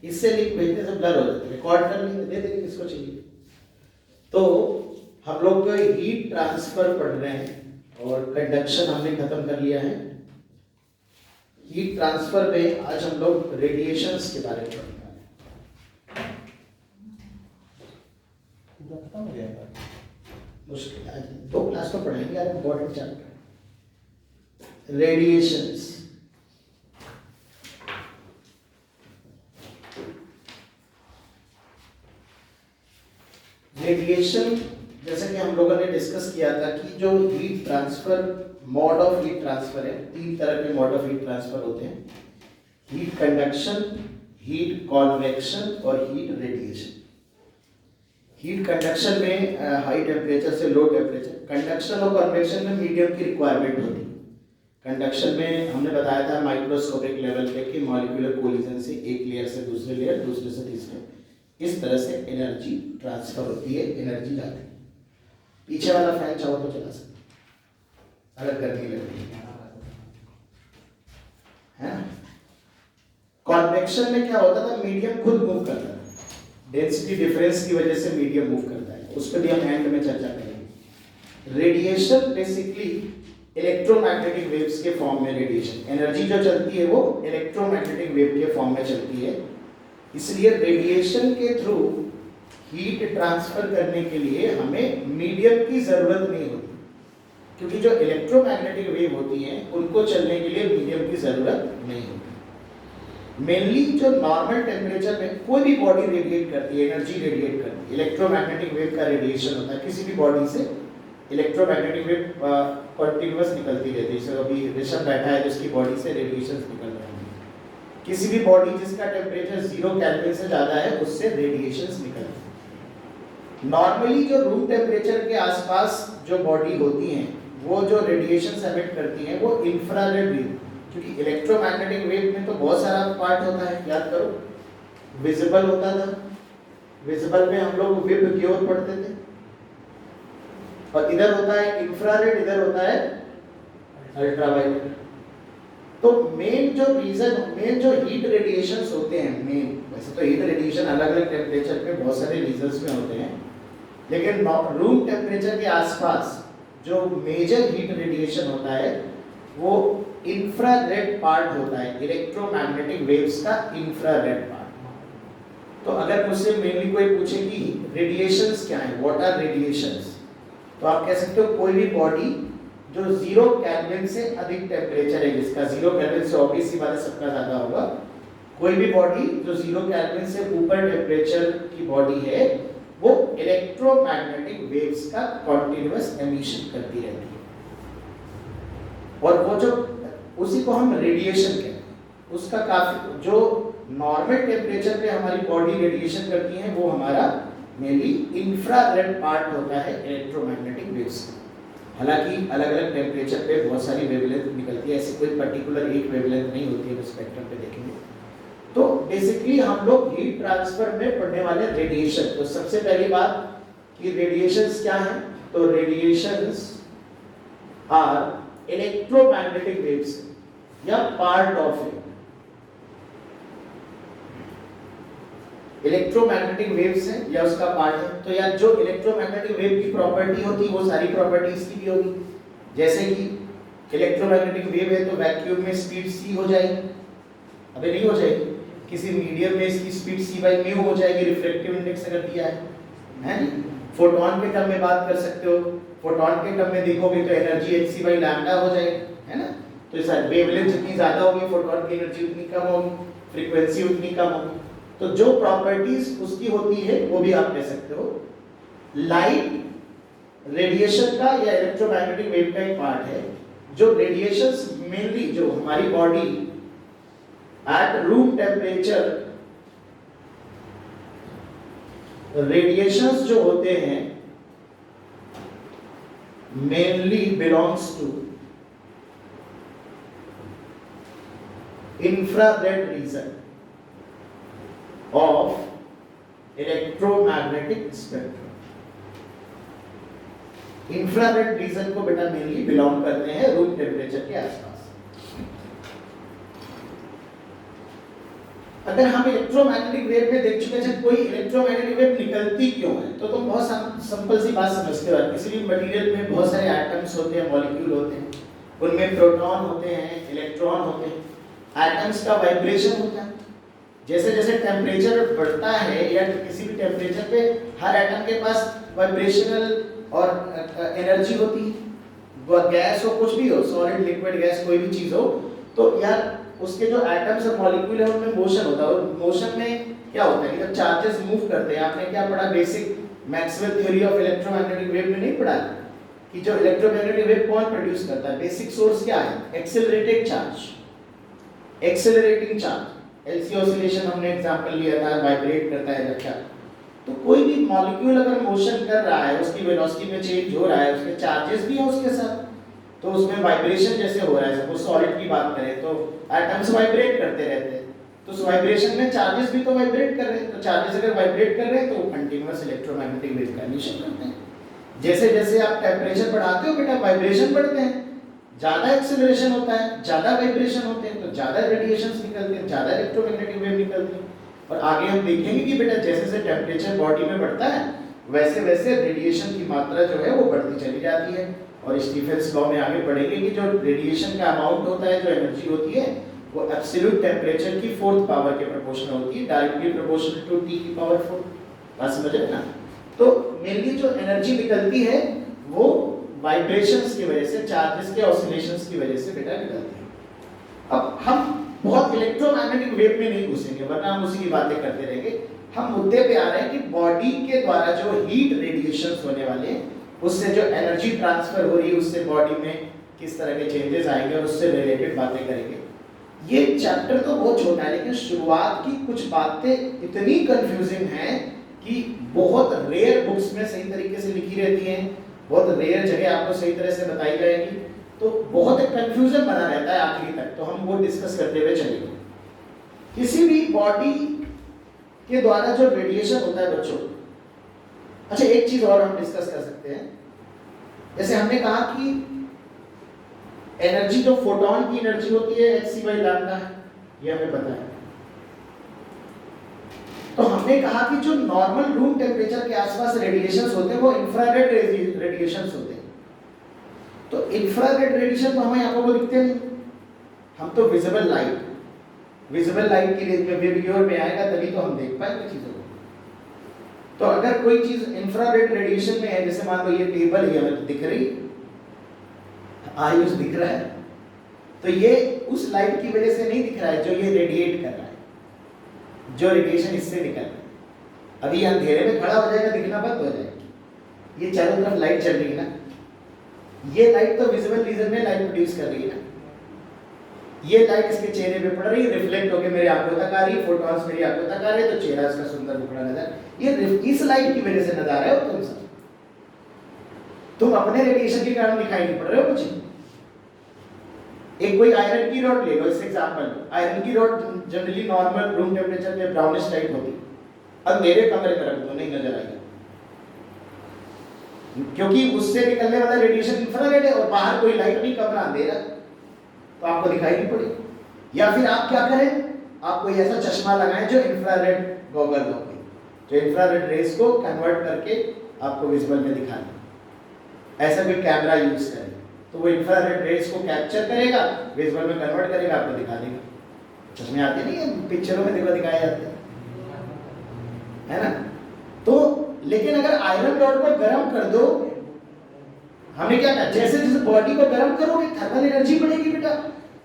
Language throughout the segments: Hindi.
इससे लिंक भेजने से ब्लर हो जाता है, रिकॉर्ड कर लेंगे, दे देंगे किसको चाहिए। तो हम लोग हीट ट्रांसफर पढ़ रहे हैं और कंडक्शन हमने खत्म कर लिया है। हीट ट्रांसफर में आज हम लोग रेडिएशंस के बारे में पढ़ने वाले हैं। मुश्किल आज 2 क्लास में पढ़ाएंगे, आज इम्पोर्टेंट चैप्टर रेडिएशंस। रेडिएशन जैसे कि हम लोगों ने डिस्कस किया था कि जो heat transfer, mode of heat transfer है, 3 तरह के मोड ऑफ हीट ट्रांसफर होते हैं, हीट कंडक्शन, हीट कॉन्वेक्शन और हीट रेडिएशन। हीट कंडक्शन में हाई टेम्परेचर से लो टेम्परेचर, कंडक्शन और कॉन्वेक्शन में मीडियम की रिक्वायरमेंट होती है। कंडक्शन में हमने बताया था माइक्रोस्कोपिक लेवल पे कि मॉलिक्यूलर कोलिजन से एक लेयर से दूसरे लेयर, दूसरे से तीसरे, इस तरह से एनर्जी ट्रांसफर होती है, एनर्जी जाती है। पीछे वाला फैन चाहो तो चला सकते, अगर गर्मी लग रही है ना। कॉन्वेक्शन में क्या होता था, मीडियम खुद मूव करता है, डेंसिटी डिफरेंस की वजह से मीडियम मूव करता है, उस पर भी हम एंड में चर्चा करेंगे। रेडिएशन बेसिकली इलेक्ट्रोमैग्नेटिक वेव्स के फॉर्म में, रेडिएशन एनर्जी जो चलती है वो इलेक्ट्रोमैग्नेटिक वेव के फॉर्म में चलती है। इसलिए रेडिएशन के थ्रू हीट ट्रांसफर करने के लिए हमें मीडियम की जरूरत नहीं होती, क्योंकि जो इलेक्ट्रोमैग्नेटिक वेव होती हैं उनको चलने के लिए मीडियम की जरूरत नहीं होती। मेनली जो नॉर्मल टेम्परेचर में कोई भी बॉडी रेडिएट करती है, एनर्जी रेडिएट करती है, इलेक्ट्रोमैग्नेटिक वेव का रेडिएशन होता है। किसी भी बॉडी से इलेक्ट्रोमैग्नेटिक वेव कंटीन्यूअस निकलती रहती है। जैसे अभी ऋषभ बैठा है तो उसकी बॉडी से रेडिएशन निकल रहे हैं। किसी भी बॉडी जिसका टेम्परेचर 0 केल्विन से ज्यादा है उससे रेडिएशंस निकलते हैं। नॉर्मली जो रूम टेम्परेचर के आसपास जो बॉडी होती हैं वो जो रेडिएशंस एमिट करती हैं वो इंफ्रारेड वेव, क्योंकि इलेक्ट्रोमैग्नेटिक वेव में तो बहुत सारा पार्ट होता है, याद करो। विजिबल होता था, विजिबल में हम लोग विब की ओर पढ़ते थे, और इधर होता है इंफ्रारेड, इधर होता है अल्ट्रावायलेट। तो मेन जो रीजन, मेन जो हीट रेडिएशंस होते हैं, मेन वैसे तो हीट रेडिएशन अलग अलग टेम्परेचर पे बहुत सारे रीजंस में होते हैं, लेकिन रूम टेम्परेचर के आसपास जो मेजर हीट रेडिएशन होता है वो इंफ्रारेड पार्ट होता है, इलेक्ट्रोमैग्नेटिक वेव्स का इंफ्रारेड पार्ट। तो अगर मुझसे मेनली कोई पूछे कि रेडिएशंस क्या है, व्हाट आर रेडिएशंस, तो आप कह सकते हो कोई भी बॉडी जो 0 केल्विन से अधिक टेम्परेचर है, जिसका 0 केल्विन से ऑब्वियस सी बात है सबका ज्यादा होगा, कोई भी बॉडी जो 0 केल्विन से ऊपर टेम्परेचर की बॉडी है वो इलेक्ट्रोमैग्नेटिक वेव्स का कंटीन्यूअस एमिशन करती रहती है, और वो जो उसी को हम रेडिएशन कहते हैं। उसका काफी जो नॉर्मल टेम्परेचर पे हमारी बॉडी रेडिएशन करती है वो हमारा मेनली इंफ्रारेड पार्ट होता है इलेक्ट्रोमैग्नेटिक वेव्स का। हालांकि अलग अलग टेम्परेचर पे बहुत सारी वेवलेंथ निकलती है, ऐसी कोई पर्टिकुलर एक वेवलेंथ नहीं होती है, स्पेक्ट्रम पे देखेंगे। तो बेसिकली हम लोग हीट ट्रांसफर में पढ़ने वाले रेडिएशन। तो सबसे पहली बात कि रेडिएशंस क्या हैं, तो रेडिएशंस आर इलेक्ट्रोमैग्नेटिक वेव्स या part of it. Electromagnetic waves है या उसका पार्ट है। तो यार जो इलेक्ट्रोमैग्नेटिक वेव की प्रॉपर्टी होती है वो सारी प्रॉपर्टीज की भी होगी। जैसे कि इलेक्ट्रोमैग्नेटिक वेव है तो वैक्यूम में स्पीड c हो जाएगी, अबे नहीं हो जाएगी, किसी मीडियम में इसकी स्पीड c/μ हो जाएगी, रिफ्रैक्टिव इंडेक्स अगर दिया है नहीं। फोटोन के टर्म में बात कर सकते हो, फोटोन के टर्म में देखोगे तो एनर्जी hc/λ हो जाएगी, है ना। तो इस वेवलेंथ जितनी ज्यादा होगी फोटोन की एनर्जी उतनी कम होगी, फ्रीक्वेंसी उतनी कम होगी। तो जो प्रॉपर्टीज उसकी होती है वो भी आप कह सकते हो। लाइट रेडिएशन का या इलेक्ट्रोमैग्नेटिक वेव का एक पार्ट है। जो रेडिएशंस मेनली जो हमारी body at room temperature, radiations जो होते हैं mainly belongs to infrared region of electromagnetic spectrum। Infrared region को बेटा मेनली बिलोंग करते हैं रूम टेम्परेचर के आसपास। अगर हम इलेक्ट्रोमैग्नेटिक वेव में देख चुके हैं कोई इलेक्ट्रोमैग्नेटिक वेव निकलती क्यों है, तो तुम बहुत सिंपल सी बात समझते हो। किसी भी मटेरियल में बहुत सारे एटम्स होते हैं, मॉलिक्यूल होते हैं, उनमें प्रोटॉन होते हैं, इलेक्ट्रॉन होते हैं। एटम्स का वाइब्रेशन होता है। जैसे जैसे टेम्परेचर बढ़ता है या किसी भी टेम्परेचर पे हर एटम के पास वाइब्रेशनल और एनर्जी होती है। वह गैस हो, कुछ भी हो, सॉलिड लिक्विड गैस कोई भी चीज हो, तो यार उसके जो एटम्स और मॉलिक्यूल है उनमें मोशन होता है। और मोशन में क्या होता है कि जब चार्जेस मूव करते हैं, आपने क्या पढ़ा basic Maxwell theory of electromagnetic wave में नहीं पढ़ा कि जो इलेक्ट्रोमैग्नेटिक वेव कौन प्रोड्यूस करता है? बेसिक सोर्स क्या है? Accelerated charge, accelerating charge. LC oscillation हमने एग्जांपल लिया था, वाइब्रेट करता है जब क्या। तो कोई भी मॉलिक्यूल अगर मोशन कर रहा है, उसकी वेलोसिटी में चेंज हो रहा है, उसके चार्जेस भी हैं उसके साथ, तो उसमें वाइब्रेशन जैसे हो रहा है। सपोज सॉलिड की बात करें तो एटम्स वाइब्रेट करते रहते हैं, तो उस वाइब्रेशन में चार्जेस भी तो वाइब्रेट कर रहे हैं। तो चार्जेस अगर वाइब्रेट कर रहे हैं तो वो कंटीन्यूअस इलेक्ट्रोमैग्नेटिक वेव का इमिशन करते हैं। जैसे जैसे आप टेम्परेचर बढ़ाते हो बेटा, वाइब्रेशन बढ़ते हैं, ज्यादा एक्सेलरेशन होता है, ज्यादा वाइब्रेशन होते हैं, तो ज्यादा रेडिएशंस निकलते हैं, ज्यादा इलेक्ट्रोमैग्नेटिक वेव निकलती है। और आगे हम देखेंगे कि बेटा जैसे जैसे टेम्परेचर बॉडी में बढ़ता है वैसे वैसे रेडिएशन की मात्रा जो है वो बढ़ती चली जाती है। और स्टीफेंस लॉ में आगे पढ़ेंगे कि जो रेडिएशन का अमाउंट होता है, जो एनर्जी होती है, वो एब्सोल्यूट टेम्परेचर की 4th पावर के प्रोपोर्शनल होती है, डायरेक्टली प्रोपोर्शनल टू T की पावर 4। बात समझ रहे ना? तो मेनली जो एनर्जी निकलती है वो वाइब्रेशंस की वजह से, चार्जेस के ऑसिलेशंस की वजह से बेटा निकलती है। अब हम बहुत इलेक्ट्रोमैग्नेटिक वेव में नहीं घुसेंगे, वरना हम उसी की बातें करते रहेंगे। हम मुद्दे पे आ रहे हैं कि बॉडी के द्वारा जो हीट रेडिएशंस होने वाले हैं, उससे जो एनर्जी ट्रांसफर हो रही है, उससे बॉडी में किस तरह के चेंजेस आएंगे और उससे रिलेटेड बातें करेंगे। ये चैप्टर तो बहुत छोटा है, लेकिन शुरुआत की कुछ बातें इतनी कंफ्यूजिंग हैं कि बहुत रेयर बुक्स में सही तरीके से लिखी रहती हैं, बहुत रेयर जगह आपको सही तरह से बताई जाएगी, तो बहुत कंफ्यूजन बना रहता है आखिरी तक। तो हम वो डिस्कस करते हुए चलेंगे। किसी भी बॉडी के द्वारा जो रेडिएशन होता है बच्चों, अच्छा एक चीज और हम डिस्कस कर सकते हैं। जैसे हमने कहा कि एनर्जी जो फोटोन की एनर्जी होती है hc/λ, ये हमें पता है। तो हमने कहा कि जो नॉर्मल रूम टेम्परेचर के आसपास रेडिएशंस होते हैं वो इंफ्रारेड रेडिएशंस होते हैं। तो इंफ्रारेड रेडिएशन तो हमें आंखों को दिखते नहीं, हम तो विजिबल लाइट की रेंज में वेव में आएगा तभी तो हम देख पाएंगे चीजों को। तो अगर कोई चीज इंफ्रारेड रेडिएशन में है, जैसे मान लो ये टेबल है, हमें दिख रही, आयुष दिख रहा है, तो ये उस लाइट की वजह से नहीं दिख रहा है जो ये रेडिएट कर रहा है, जो रेडिएशन इससे निकल रहा है। अभी अंधेरे में खड़ा हो जाएगा, दिखना बंद हो जाएगा। ये चारों तरफ लाइट चल रही है ना, ये लाइट तो विजिबल रीजन में लाइट प्रोड्यूस कर रही है ना। ये लाइट इसके चेहरे पे पड़ रही है, रिफ्लेक्ट होकर मेरे आंखों तक आ रही है, फोटॉन्स मेरी आंखों तक आ रहे हैं, तो चेहरा इसका सुंदर मुखड़ा नजर, ये इस लाइट की वजह से नजर आ रहा है। तुम अपने रेडिएशन के कारण दिखाई नहीं पड़ रहे हो मुझे। एक कोई आयरन की रॉड ले लो, इस एग्जांपल, आयरन की rod generally normal room temperature पे ब्राउनिश टाइप होती है, अंधेरे कमरे में रख दो नहीं नजर आएगी, क्योंकि उससे निकलने वाला रेडिएशन इंफ्रारेड है और बाहर कोई लाइट नहीं, कमरा अंधेरा, तो आपको दिखाई नहीं पड़ेगी। या फिर आप क्या करें, आप कोई ऐसा चश्मा लगाएं जो इंफ्रारेड गॉगल हो, जो इंफ्रारेड रेस को कन्वर्ट करके आपको विजिबल में दिखा दे। ऐसा कोई कैमरा यूज करें तो वो इंफ्रारेड रेस को कैप्चर करेगा, विजुअल में कन्वर्ट करेगा, आपको दिखा देगा। चश्मे आते नहीं है, पिक्चरों में दिखाए जाते हैं, है ना। तो लेकिन अगर आयरन रॉड को गर्म कर दो, हमें क्या करना, जैसे जैसे बॉडी को गर्म करोगे थर्मल एनर्जी बढ़ेगी बेटा।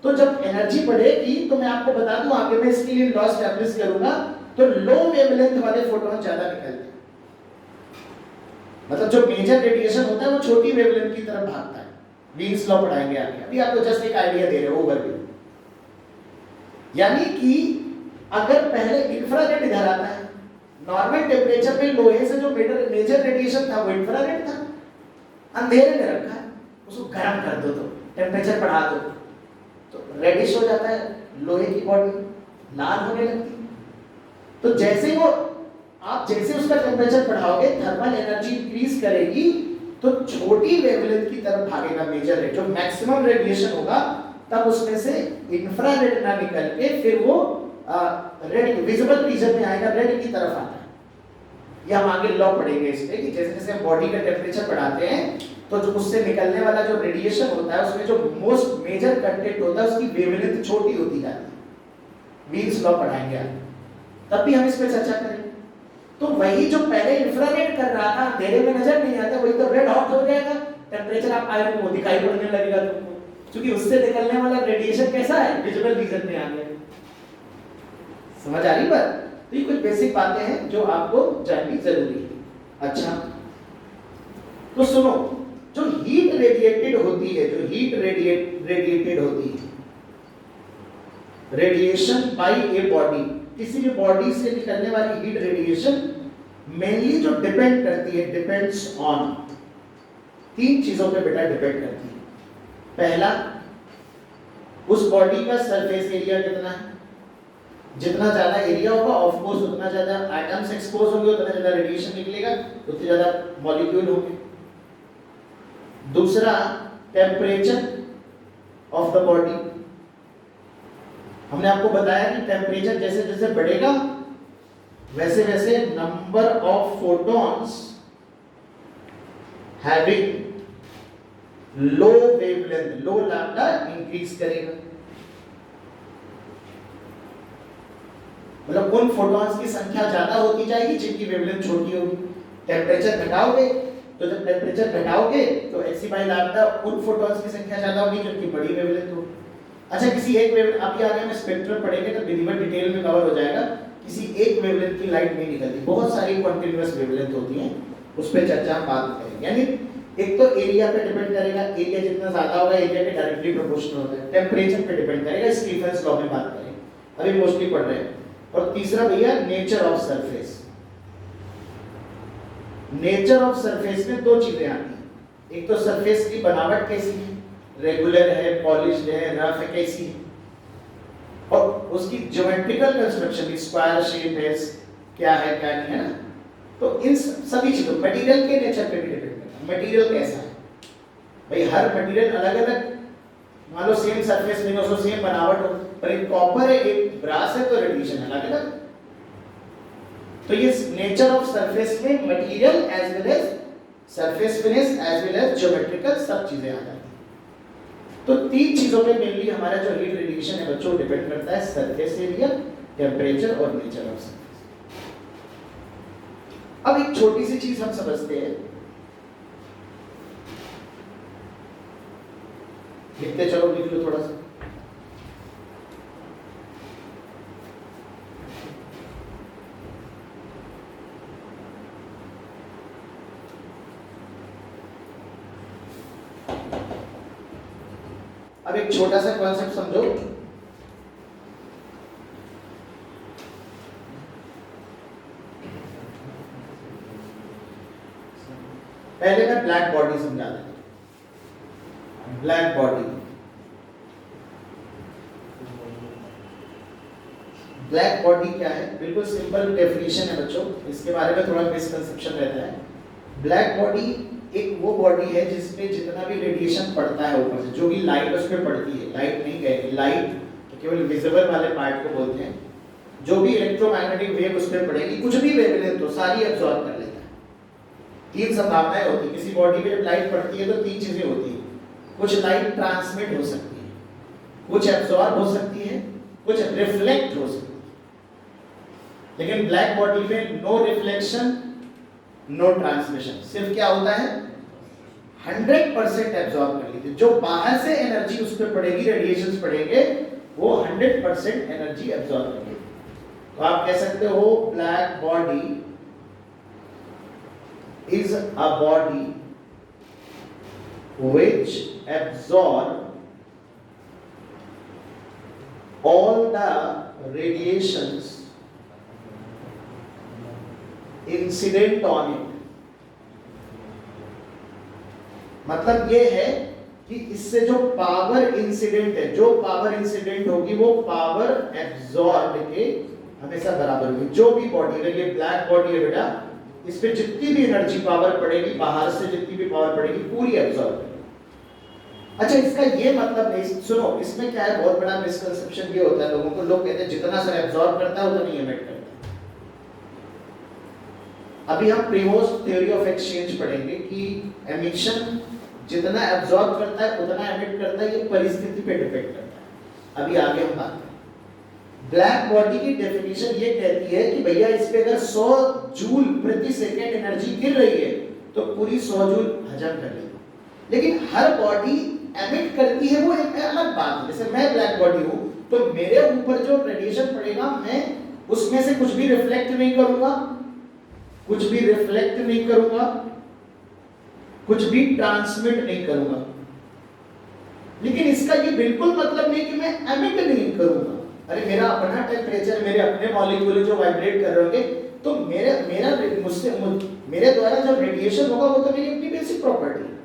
तो जब एनर्जी बढ़ेगी तो मैं आपको बता दूं, आगे मैं इसके लिए लॉ एस्टैब्लिश करूंगा, तो लो वेवलेंथ वाले फोटोन ज्यादा निकलते हैं। मतलब जो मेजर रेडिएशन होता है वो छोटी वेवलेंथ की तरफ भागता है। वीन्स लॉ पढ़ाएंगे आगे, अभी आपको जस्ट एक आइडिया दे रहे हो, ओवरव्यू। यानी कि अगर पहले इंफ्रारेड इधर आता है, नॉर्मल टेम्परेचर में लोहे से जो मेजर रेडिएशन था वो इंफ्रारेड था, अंधेरे में रखा है, उसको गर्म कर दो, तो टेम्परेचर बढ़ा दो, तो रेडिश हो जाता है, लोहे की बॉडी लाल होने लगती है। तो जैसे वो आप जैसे उसका टेम्परेचर बढ़ाओगे, थर्मल एनर्जी इंक्रीज करेगी, तो छोटी वेवलेंथ की तरफ भागेगा मेजर रेड, जो मैक्सिमम रेडिएशन होगा, तब उसमें से इंफ्रारेड ना निकल के फिर वो रेड विजिबल रीजन में आएगा, रेड की तरफ आता है। ये हम आगे लॉ पढ़ेंगे इस पे कि जैसे जैसे हम बॉडी का टेम्परेचर बढ़ाते हैं तो जो उससे निकलने वाला जो रेडिएशन होता है उसमें जो मोस्ट मेजर कंटेंट होता है उसकी वेवलेंथ छोटी होती जाती है। वील्स लॉ पढ़ाएंगे आगे, तब भी हम इस पे चर्चा करेंगे। तो वही जो पहले इंफ्रारेड कर रहा था, अंधेरे में नजर नहीं आता, वही तो रेड हॉट हो जाएगा, टेम्परेचर आप आयरन को दिखाई पड़ने लगेगा तुमको, क्योंकि उससे निकलने वाला रेडिएशन कैसा है, विजिबल रीजन में आ गया। समझ आ रही बात? तो ये कुछ बेसिक बातें हैं जो आपको जाननी जरूरी है। अच्छा, तो सुनो, जो हीट रेडिएटेड होती है, जो हीट रेडिएटेड होती है, रेडिएशन बाय ए बॉडी, किसी भी बॉडी से निकलने वाली हीट रेडिएशन मेनली जो डिपेंड करती है, डिपेंड्स ऑन तीन चीजों पे बेटा डिपेंड करती है। पहला, उस बॉडी का सरफेस एरिया कितना है, जितना ज्यादा एरिया होगा ऑफ कोर्स उतना ज्यादा एटम्स एक्सपोज होंगे, उतना ज्यादा रेडिएशन निकलेगा, उतने ज्यादा मॉलिक्यूल होंगे। दूसरा, टेम्परेचर ऑफ द बॉडी, हमने आपको बताया कि टेम्परेचर जैसे जैसे बढ़ेगा वैसे वैसे number of photons having low wavelength, low lambda increase करेगा। मतलब उन फोटॉन्स की संख्या ज्यादा होती जाएगी जिनकी वेवलेंथ छोटी होगी। टेम्परेचर घटाओगे तो जब टेम्परेचर घटाओगे तो एक्सी बाय लैम्डा उन फोटॉन्स की संख्या ज्यादा होगी जिनकी बड़ी वेवलेंथ होगी। अच्छा, किसी एक वेवलेंथ, आप आगे में स्पेक्ट्रम पढ़ेंगे तो मिनिमम डिटेल में कवर हो जाएगा। किसी एक वेवलेंथ की लाइट नहीं निकलती, बहुत सारी कंटीन्यूअस वेवलेंथ होती हैं, उस पर चर्चा हम बाद में करेंगे। यानी एक तो एरिया पे डिपेंड करेगा, एरिया जितना ज्यादा होगा एरिया के डायरेक्टली प्रोपोर्शनल होता है। टेम्परेचर पे डिपेंड करेगा, स्टीफेंस लॉ में बात करेंगे, अभी मोस्टली पढ़ रहे हैं। और तीसरा भैया nature of surface. Nature of surface में दो चीजें आती हैं, एक तो सरफेस की बनावट कैसी है, रेगुलर है, पॉलिश्ड है, रफ है, कैसी है, और उसकी ज्योमेट्रिकल कंस्ट्रक्शन, स्क्वायर शेप है, क्या है क्या नहीं है ना। तो इन सभी चीजों, मटेरियल के नेचर पे भी डिपेंड करता है, मटेरियल कैसा है। भाई हर मटेरियल अलग अलग, मान लो सेम सरफेस में उसको सेम बनावट हो, पर एक कॉपर है एक ब्रास है तो रेडिएशन अलग अलग। तो ये नेचर ऑफ सरफेस में material as well as surface finish as well as geometrical सब चीजें आ जाती हैं। तो तीन चीजों पे मेनली हमारा जो हीट रेडिएशन है बच्चों डिपेंड करता है, सरफेस एरिया, टेम्परेचर और नेचर ऑफ सरफेस। अब एक छोटी सी चीज हम समझते हैं, लिखते चलो, लिख लो थोड़ा सा। अब एक छोटा सा कॉन्सेप्ट समझो। पहले मैं ब्लैक बॉडी समझा देता हूं। ब्लैक बॉडी, ब्लैक बॉडी क्या है, बिल्कुल सिंपल डेफिनेशन है बच्चों, इसके बारे में थोड़ा मिसकंसेप्शन रहता है। ब्लैक बॉडी एक वो बॉडी है जिसमें जितना भी रेडिएशन पड़ता है ऊपर से, जो भी लाइट उस पर पड़ती है, लाइट नहीं कहेंगे, लाइट तो केवल विजिबल वाले पार्ट को बोलते हैं, जो भी इलेक्ट्रोमैग्नेटिक वेव उस पर पड़ेगी, कुछ भी वेवलेंथ तो सारी एब्जॉर्ब कर लेता है। तीन संभावनाएं होती है, किसी बॉडी पे जब लाइट पड़ती है तो तीन चीजें होती है, कुछ लाइट ट्रांसमिट हो सकती है, कुछ एब्जॉर्ब हो सकती है, कुछ रिफ्लेक्ट हो सकती है। लेकिन ब्लैक बॉडी में नो रिफ्लेक्शन नो ट्रांसमिशन, सिर्फ क्या होता है 100% एब्जॉर्ब कर लीजिए। जो बाहर से एनर्जी उस पर पड़ेगी, रेडिएशंस पड़ेंगे, वो 100% एनर्जी एब्जॉर्ब करेगी। तो आप कह सकते हो black body is a body which absorb all the radiations incident on it. मतलब ये है कि इससे जो पावर इंसिडेंट है, जो पावर इंसिडेंट होगी वो पावर एब्जॉर्ब के हमेशा बराबर होगी। जो भी बॉडी है, ये ब्लैक बॉडी है बेटा, इस पे जितनी भी एनर्जी पावर पड़ेगी, बाहर से जितनी भी पावर पड़ेगी, पूरी एब्जॉर्ब करेगी। अच्छा, इसका ये मतलब नहीं, सुनो, इसमें क्या है, बहुत बड़ा मिसकंसेप्शन ये होता है लोगों को, लोग कहते हैं जितना सर एब्जॉर्ब करता है उतना ही एमिट करता है। अभी हम प्रीवोस्ट थ्योरी ऑफ एक्सचेंज पढ़ेंगे कि एमिशन जितना एब्जॉर्ब करता है उतना एमिट करता है, ये परिस्थिति पे डिपेंड करता है। अभी आगे हम बात करें। ब्लैक बॉडी की डेफिनेशन ये कहती है कि भैया इस पे अगर 100 जूल प्रति सेकेंड एनर्जी गिर रही है तो पूरी 100 जूल हजम कर लेगी। लेकिन हर बॉडी एमिट करती है, वो एक अलग बात है। जैसे मैं ब्लैक बॉडी हूं तो मेरे ऊपर जो रेडिएशन पड़ेगा मैं उसमें से कुछ भी रिफ्लेक्ट नहीं करूंगा, कुछ भी रिफ्लेक्ट नहीं करूंगा, कुछ भी ट्रांसमिट नहीं करूंगा। लेकिन इसका ये बिल्कुल मतलब नहीं कि मैं एमिट नहीं करूंगा। अरे मेरा अपना टेम्परेचर, मेरे अपने मॉलिक्यूल जो वाइब्रेट कर रहे होंगे, तो मेरे द्वारा जो रेडिएशन होगा वो तो मेरी अपनी बेसिक प्रॉपर्टी है।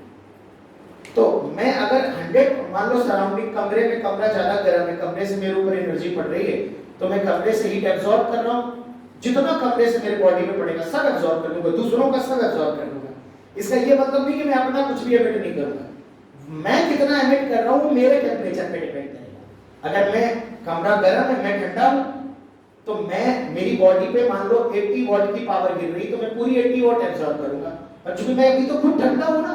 तो मैं अगर 100, मान लो सराउंडिंग कमरे में, कमरा ज्यादा गर्म है, कमरे से मेरे ऊपर एनर्जी पड़ रही है, तो मैं कमरे से हीट एब्जॉर्ब कर रहा हूं, जितना कमरे से मेरे बॉडी में पड़ेगा सब एब्जॉर्ब कर लूंगा, दूसरों का सब एब्जॉर्ब कर लूंगा। इसका ये मतलब नहीं कि मैं अपना कुछ भी एमिट नहीं करूंगा। मैं कितना एमिट कर रहा हूं मेरे टेम्परेचर पे डिपेंड करेगा। अगर मैं कमरा गर्म है, मैं ठंडा हूं, तो मैं मेरी बॉडी पे मान लो 80 वॉट की पावर गिर रही, तो मैं पूरी 80 वॉट एब्जॉर्ब करूंगा। और चूंकि मैं अभी तो खुद ठंडा हूं ना,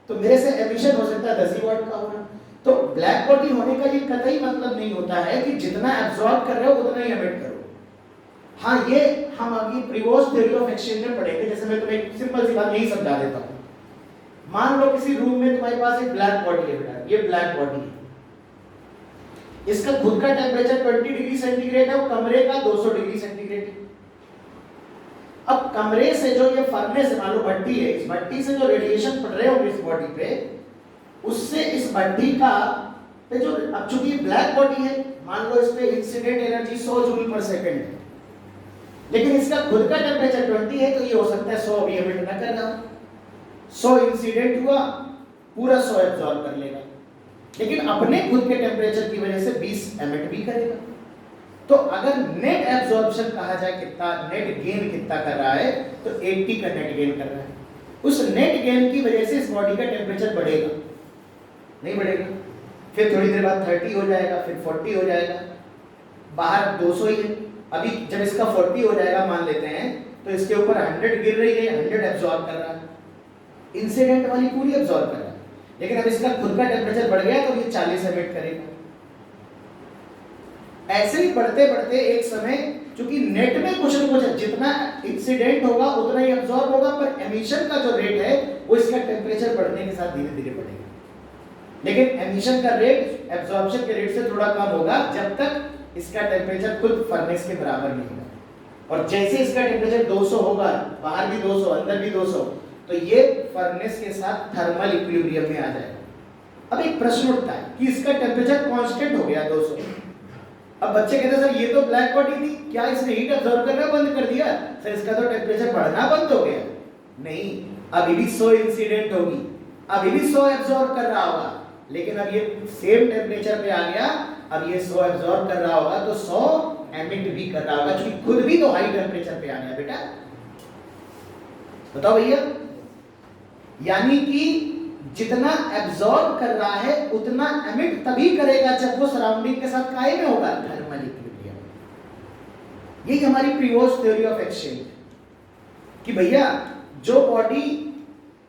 तो मेरे से एमिशन हो सकता है 10 वॉट का होना। तो ब्लैक बॉडी होने का ये कतई मतलब नहीं होता है कि जितना एब्जॉर्ब कर रहे हो उतना ही एमिट करो। हाँ, ये हम अभी प्रीवोस्ट थ्योरी ऑफ एक्सचेंज में पढ़ेंगे। जैसे मैं तुम्हें एक सिंपल सी बात यही समझा देता हूं। मान लो किसी रूम में तुम्हारे पास एक ब्लैक बॉडी है बेटा, ये ब्लैक बॉडी है, इसका खुद का टेम्परेचर 20 डिग्री सेंटीग्रेड है, और कमरे का 200 डिग्री सेंटीग्रेड है। अब कमरे से जो ये फर्नेस, मान लो भट्टी है, इस भट्टी से जो रेडिएशन पड़ रहे होंगे इस बॉडी पे, उससे इस भट्टी का पे जो, अब चूंकि ब्लैक बॉडी है, मान लो इस पे इंसिडेंट एनर्जी 100 जूल पर सेकंड है, लेकिन इसका खुद का टेम्परेचर 20 है, तो ये हो सकता है 100 भी एमिट ना कर रहा हो। 100 इंसिडेंट हुआ, पूरा 100 एब्जॉर्ब कर लेगा, लेकिन अपने खुद के टेम्परेचर की वजह से 20 एमिट भी करेगा। तो अगर नेट एब्जॉर्प्शन कहा जाए कितना, नेट गेन कितना कर रहा है, तो 80 का नेट गेन कर रहा है। उस नेट गेन की वजह से इस बॉडी का टेम्परेचर बढ़ेगा, नहीं बढ़ेगा, फिर थोड़ी देर बाद 30 हो जाएगा, फिर 40 हो जाएगा, बाहर 200 ही है। अभी जब इसका 40 हो जाएगा मान लेते हैं, तो इसके ऊपर 100 गिर रही है, 100 एब्जॉर्ब कर रहा है, इंसिडेंट वाली पूरी एब्जॉर्ब कर रहा है। लेकिन अब इसका खुद का टेम्परेचर बढ़ गया तो ये 40 एमिट करेगा। ऐसे ही बढ़ते बढ़ते एक समय, क्योंकि नेट में कुछ न कुछ, जितना इंसिडेंट होगा उतना ही एब्जॉर्ब होगा, पर एमिशन का जो रेट है वो इसका टेम्परेचर बढ़ने के साथ धीरे धीरे बढ़ेगा। लेकिन एमिशन का रेट एब्जॉर्प्शन के रेट से थोड़ा कम होगा, जब तक इसका टेम्परेचर खुद फर्नेस के बराबर नहीं होगा। और जैसे इसका टेम्परेचर 200 होगा, बाहर भी 200, अंदर भी 200, तो ये फर्नेस के साथ थर्मल इक्विलिब्रियम में आ जाएगा। अब एक प्रश्न उठता है कि इसका टेम्परेचर कांस्टेंट हो गया 200। अब बच्चे कहते हैं सर ये तो ब्लैक बॉडी थी, क्या इसने हीट एब्जॉर्ब करना बंद कर दिया? सर इसका तो टेम्परेचर बढ़ना बंद हो गया। नहीं, अभी भी 100 इंसिडेंट होगी, अभी भी 100 एब्जॉर्ब कर रहा होगा, लेकिन अब ये सेम टेम्परेचर पे आ गया, अब ये 100 एब्जॉर्ब कर रहा होगा तो 100 एमिट भी कर रहा होगा, क्योंकि खुद भी तो हाई टेम्परेचर पे आ गया बेटा। बताओ भैया, यानी कि जितना एब्जॉर्ब कर रहा है उतना एमिट तभी करेगा जब वो सराउंडिंग के साथ काहे में होगा, थर्मल इक्विलिब्रियम। यही हमारी प्रीवोस्ट थ्योरी ऑफ एक्सचेंज, कि भैया जो बॉडी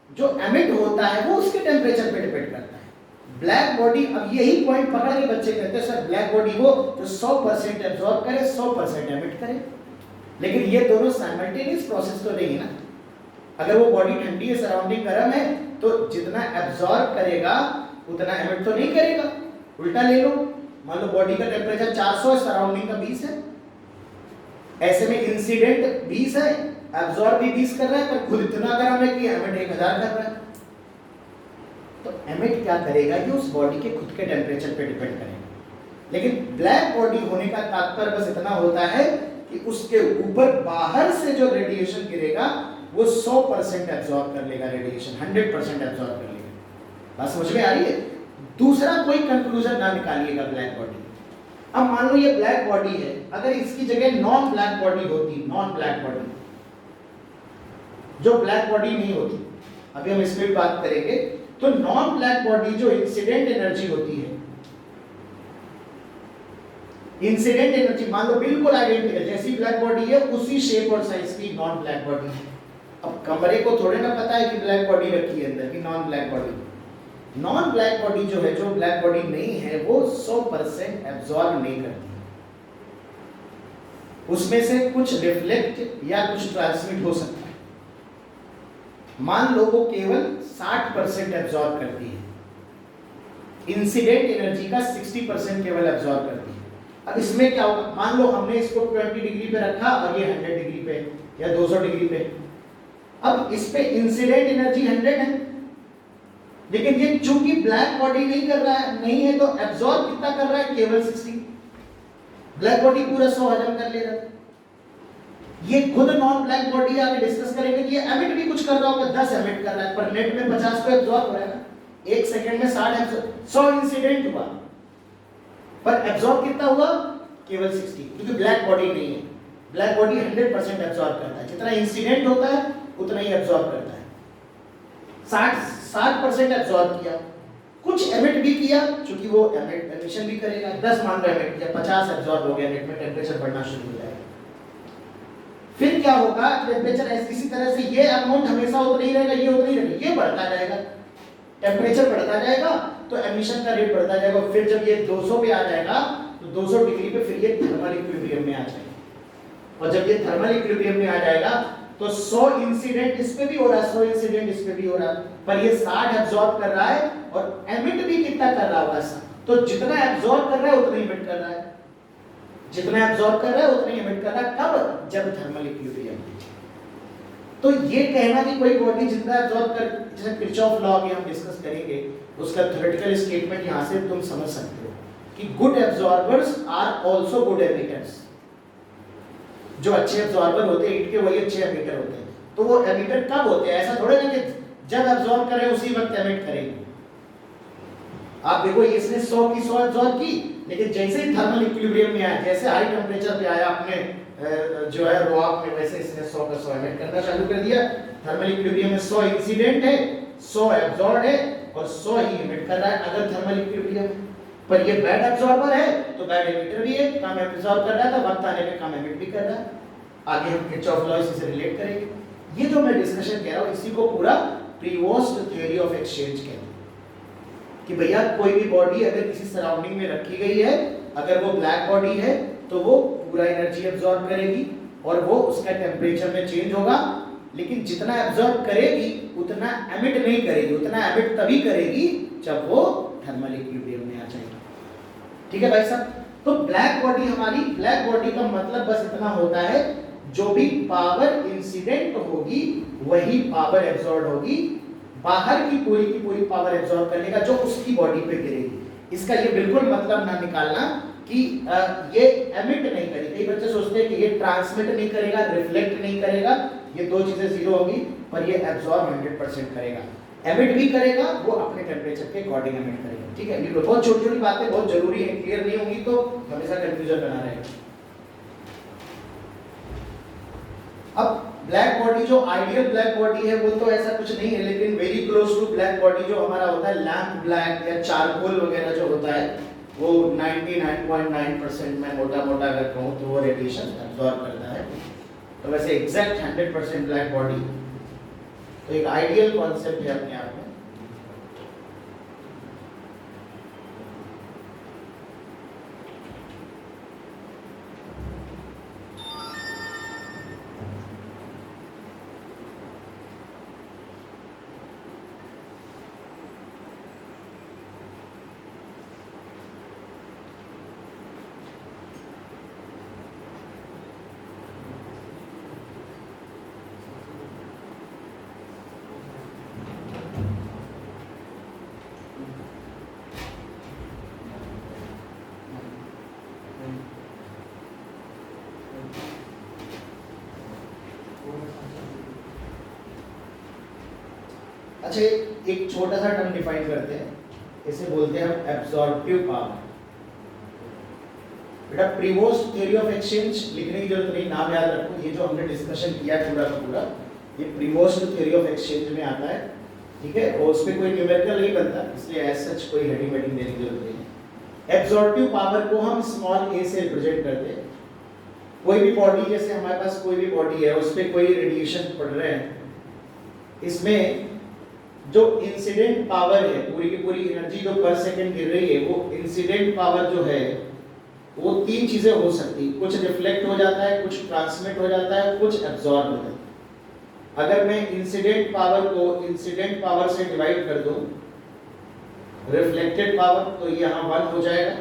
जो एमिट होता है वो उसके टेम्परेचर पे डिपेंड करता है। ब्लैक बॉडी, अब यही पॉइंट पकड़ के बच्चे कहते हैं सर ब्लैक बॉडी वो जो 100% एब्जॉर्ब करे, 100% एमिट करे, लेकिन ये दोनों साइमल्टेनियस प्रोसेस तो नहीं है ना। अगर वो बॉडी ठंडी है, सराउंडिंग गर्म है, तो जितना एब्जॉर्ब करेगा उतना एमिट तो नहीं करेगा। उल्टा ले लो, मान लो बॉडी का टेम्परेचर 400 है, सराउंडिंग का 20 है, ऐसे में इंसिडेंट 20 है, एब्जॉर्ब भी 20 कर रहा है, पर खुद इतना गर्म है कि एमिट 1000 कर रहा है। तो एमिट क्या करेगा, ये उस बॉडी के खुद के टेम्परेचर पे डिपेंड करेगा। लेकिन ब्लैक बॉडी होने का तात्पर्य बस इतना होता है कि उसके ऊपर बाहर से जो रेडिएशन गिरेगा वो 100% एब्जॉर्ब कर लेगा, रेडिएशन 100% एब्जॉर्ब कर लेगा। बात समझ में आ रही है? दूसरा कोई कंक्लूजन ना निकालिएगा ब्लैक बॉडी। अब मान लो ये ब्लैक बॉडी है, अगर इसकी जगह नॉन ब्लैक बॉडी होती, नॉन ब्लैक बॉडी जो ब्लैक बॉडी नहीं होती, अभी हम इस पर भी बात करेंगे, तो नॉन ब्लैक बॉडी जो इंसिडेंट एनर्जी होती है, इंसिडेंट एनर्जी मान लो बिल्कुल आइडेंटिकल, जैसी ब्लैक बॉडी है उसी शेप और साइज की नॉन ब्लैक बॉडी है। अब कमरे को थोड़े ना पता है कि ब्लैक बॉडी रखी है अंदर की non black body. Non black body जो है, जो ब्लैक बॉडी नहीं है, वो 100% एब्जॉर्ब नहीं करती, उसमें से कुछ रिफ्लेक्ट या कुछ ट्रांसमिट हो सकता है। मान लो वो केवल 60% एब्जॉर्ब करती है, इंसिडेंट एनर्जी का 60% केवल एब्जॉर्ब करती है। अब इसमें क्या होगा, मान लो हमने इसको 20 डिग्री पे रखा और ये 100 डिग्री पे या 200 डिग्री पे। अब इस पे इंसिडेंट एनर्जी 100 है, लेकिन ये चूंकि ब्लैक बॉडी नहीं कर रहा है, नहीं है, तो एब्जॉर्ब कितना कर रहा है, केवल 60। ब्लैक बॉडी पूरा 100 हजम कर ले रहा है। ये खुद नॉन ब्लैक बॉडी आगे डिस्कस करेंगे कि ये एमिट भी कुछ कर रहा होगा, 10 एमिट कर रहा है, पर नेट में 50 को एब्जॉर्ब हो रहा है ना। 1 सेकंड में 100 इंसिडेंट हुआ, पर एब्जॉर्ब कितना हुआ, केवल 60, क्योंकि ब्लैक बॉडी नहीं है। ब्लैक बॉडी 100% एब्जॉर्ब करता है, जितना इंसिडेंट होता है उतना ही एब्जॉर्ब करता है। 60% एब्जॉर्ब किया, कुछ एमिट भी किया, क्योंकि वो एमिशन भी करेगा। 10 मान लो एमिट किया, 50 एब्जॉर्ब हो गया, नेट में टेम्परेचर बढ़ना शुरू हो जाएगा। फिर क्या होगा, टेम्परेचर इसी तरह से ये अमाउंट हमेशा उतना ही रहेगा, ये उतना ही रहेगा, ये बढ़ता जाएगा, टेम्परेचर बढ़ता जाएगा तो एमिशन का रेट बढ़ता जाएगा। फिर जब ये 200 पे आ जाएगा तो 200 डिग्री पे फिर ये थर्मल इक्विलिब्रियम में आ जाएगा, और जब ये थर्मल इक्विलिब्रियम में आ जाएगा तो 100 इंसिडेंट इस पे भी हो रहा है, 100 इंसिडेंट इस पे भी हो रहा है, पर ये 60 एब्जॉर्ब कर रहा है और एमिट भी कितना कर रहा होगा ऐसा। तो जितना एब्जॉर्ब कर रहा है उतना ही एमिट कर रहा है, जितना एब्जॉर्ब कर रहा है उतना ही एमिट कर रहा है। कब, जब थर्मल इक्विलिब्रियम। तो ये कहना कि कोई बॉडी जितना एब्जॉर्ब कर, जैसे किरचॉफ लॉ के हम डिस्कस करेंगे, उसका थ्योरेटिकल स्टेटमेंट यहां से तुम समझ सकते हो कि good absorbers are also good emitters. जो अच्छे एब्जॉर्बर होते हैं ईट के, वही अच्छे एमिटर होते हैं। तो वो एमिटर कब होते हैं, ऐसा थोड़े ना कि जब एब्जॉर्ब करें उसी वक्त एमिट करेंगे। आप देखो इसने 100 की 100 एब्जॉर्ब की, लेकिन जैसे ही थर्मल इक्विलिब्रियम में आया, जैसे हाई टेम्परेचर पे आया अपने जो है रॉक में, वैसे इसने 100 का 100 एमिट करना चालू कर दिया। थर्मल इक्विलिब्रियम में 100 इंसिडेंट है, 100 एब्जॉर्ब है और 100 ही एमिट कर रहा है अगर थर्मल इक्विलिब्रियम। पर ये बैड एब्जॉर्बर है तो बैड एमिटर भी है, कम एब्जॉर्ब कर रहा है तो वक्त आने पे कम एमिट भी कर रहा है। आगे हम किरचॉफ लॉ से रिलेट करेंगे। ये जो मैं डिस्कशन कह रहा हूं, इसी को पूरा प्रीवोस्ट थ्योरी ऑफ एक्सचेंज कहते हैं कि भैया कोई भी बॉडी अगर किसी सराउंडिंग में रखी गई है, अगर वो ब्लैक बॉडी है तो वो पूरा एनर्जी एब्जॉर्ब करेगी और वो उसका टेम्परेचर में चेंज होगा, लेकिन जितना एब्जॉर्ब करेगी उतना एमिट नहीं करेगी। उतना एमिट तभी करेगी जब वो थर्मल इक्विलिब्रियम में आ जाएगी। ठीक है भाई साहब। तो ब्लैक बॉडी, हमारी ब्लैक बॉडी का मतलब बस इतना होता है, जो भी पावर इंसिडेंट होगी वही पावर एब्जॉर्ब होगी, बाहर की पूरी पावर एब्जॉर्ब करने का जो उसकी बॉडी पे गिरेगी। इसका ये बिल्कुल मतलब ना निकालना कि ये एमिट नहीं करेगा। कई बच्चे सोचते हैं कि ये ट्रांसमिट नहीं करेगा, रिफ्लेक्ट नहीं करेगा, ये दो चीजें जीरो होगी, पर ये एब्जॉर्ब 100% करेगा। एमिट भी करेगा, वो अपने टेम्परेचर के अकॉर्डिंग एमिट करेगा। ठीक है, ये बहुत छोटी छोटी बातें बहुत जरूरी है, क्लियर नहीं होंगी तो हमेशा कंफ्यूजन बना रहेगा। अब ब्लैक बॉडी, जो आइडियल ब्लैक बॉडी है वो तो ऐसा कुछ नहीं है, लेकिन very close to black body जो हमारा होता है लैम्प ब्लैक या चारकोल वगैरह जो होता है, वो 99.9% में मोटा मोटा अगर कहूँ तो वो रेडिएशन एब्जॉर्ब करता है। तो वैसे एग्जैक्ट 100% ब्लैक बॉडी तो एक आइडियल कॉन्सेप्ट है अपने आप में। अच्छा, एक छोटा सा टर्म डिफाइन करते हैं, इसे बोलते हैं हम एब्जॉर्प्टिव पावर। बेटा प्रीवोस्ट थ्योरी ऑफ एक्सचेंज लिखने की जरूरत नहीं, नाम याद रखो। ये जो हमने डिस्कशन किया पूरा का पूरा, ये प्रीवोस्ट थ्योरी ऑफ एक्सचेंज में आता है। ठीक है, और उस पर कोई न्यूमेरिकल नहीं बनता, इसलिए एज सच कोई हेडिंग वेडिंग देने की जरूरत नहीं है। एब्जॉर्प्टिव पावर को हम स्मॉल ए से रिप्रेजेंट करते हैं। कोई भी बॉडी, जैसे हमारे पास कोई भी बॉडी है, उस पर कोई रेडिएशन पड़ रहे हैं, इसमें जो इंसिडेंट पावर है, पूरी की पूरी एनर्जी जो पर सेकंड गिर रही है, वो इंसिडेंट पावर जो है वो तीन चीजें हो सकती है, कुछ रिफ्लेक्ट हो जाता है, कुछ ट्रांसमिट हो जाता है, कुछ एब्जॉर्ब हो जाता है। अगर मैं इंसिडेंट पावर को इंसिडेंट पावर से डिवाइड कर दूं, रिफ्लेक्टेड पावर, तो यहाँ 1 हो जाएगा।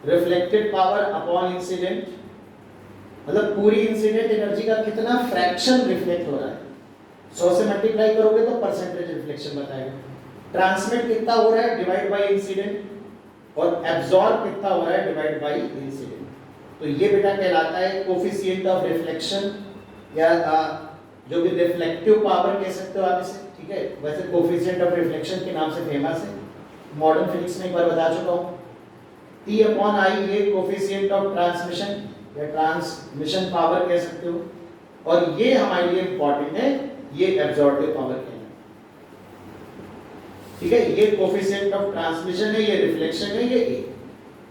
रिफ्लेक्टेड पावर अपॉन इंसिडेंट, मतलब पूरी इंसिडेंट एनर्जी का कितना फ्रैक्शन रिफ्लेक्ट हो रहा है, 100 से मल्टीप्लाई करोगे तो परसेंटेज रिफ्लेक्शन बताएगा। ट्रांसमिट कितना हो रहा है डिवाइड बाय इंसिडेंट, और एब्जॉर्ब कितना हो रहा है डिवाइड बाय इंसिडेंट। तो ये बेटा कहलाता है कोफिशिएंट ऑफ रिफ्लेक्शन, या जो भी रिफ्लेक्टिव पावर कह सकते हो आप इसे, ठीक है। वैसे कोफिशिएंट ऑफ रिफ्लेक्शन के नाम से फेमस है, मॉडर्न फिजिक्स में एक बार बता चुका हूँ। T अपॉन आई ये कोफिशिएंट ऑफ ट्रांसमिशन या ट्रांसमिशन पावर कह सकते हो, और ये हमारे लिए इंपॉर्टेंट है, ये एब्जॉर्प्टिव पावर कहलाता है, ठीक है। ये कोफिशिएंट ऑफ ट्रांसमिशन है, ये रिफ्लेक्शन है, ये ए।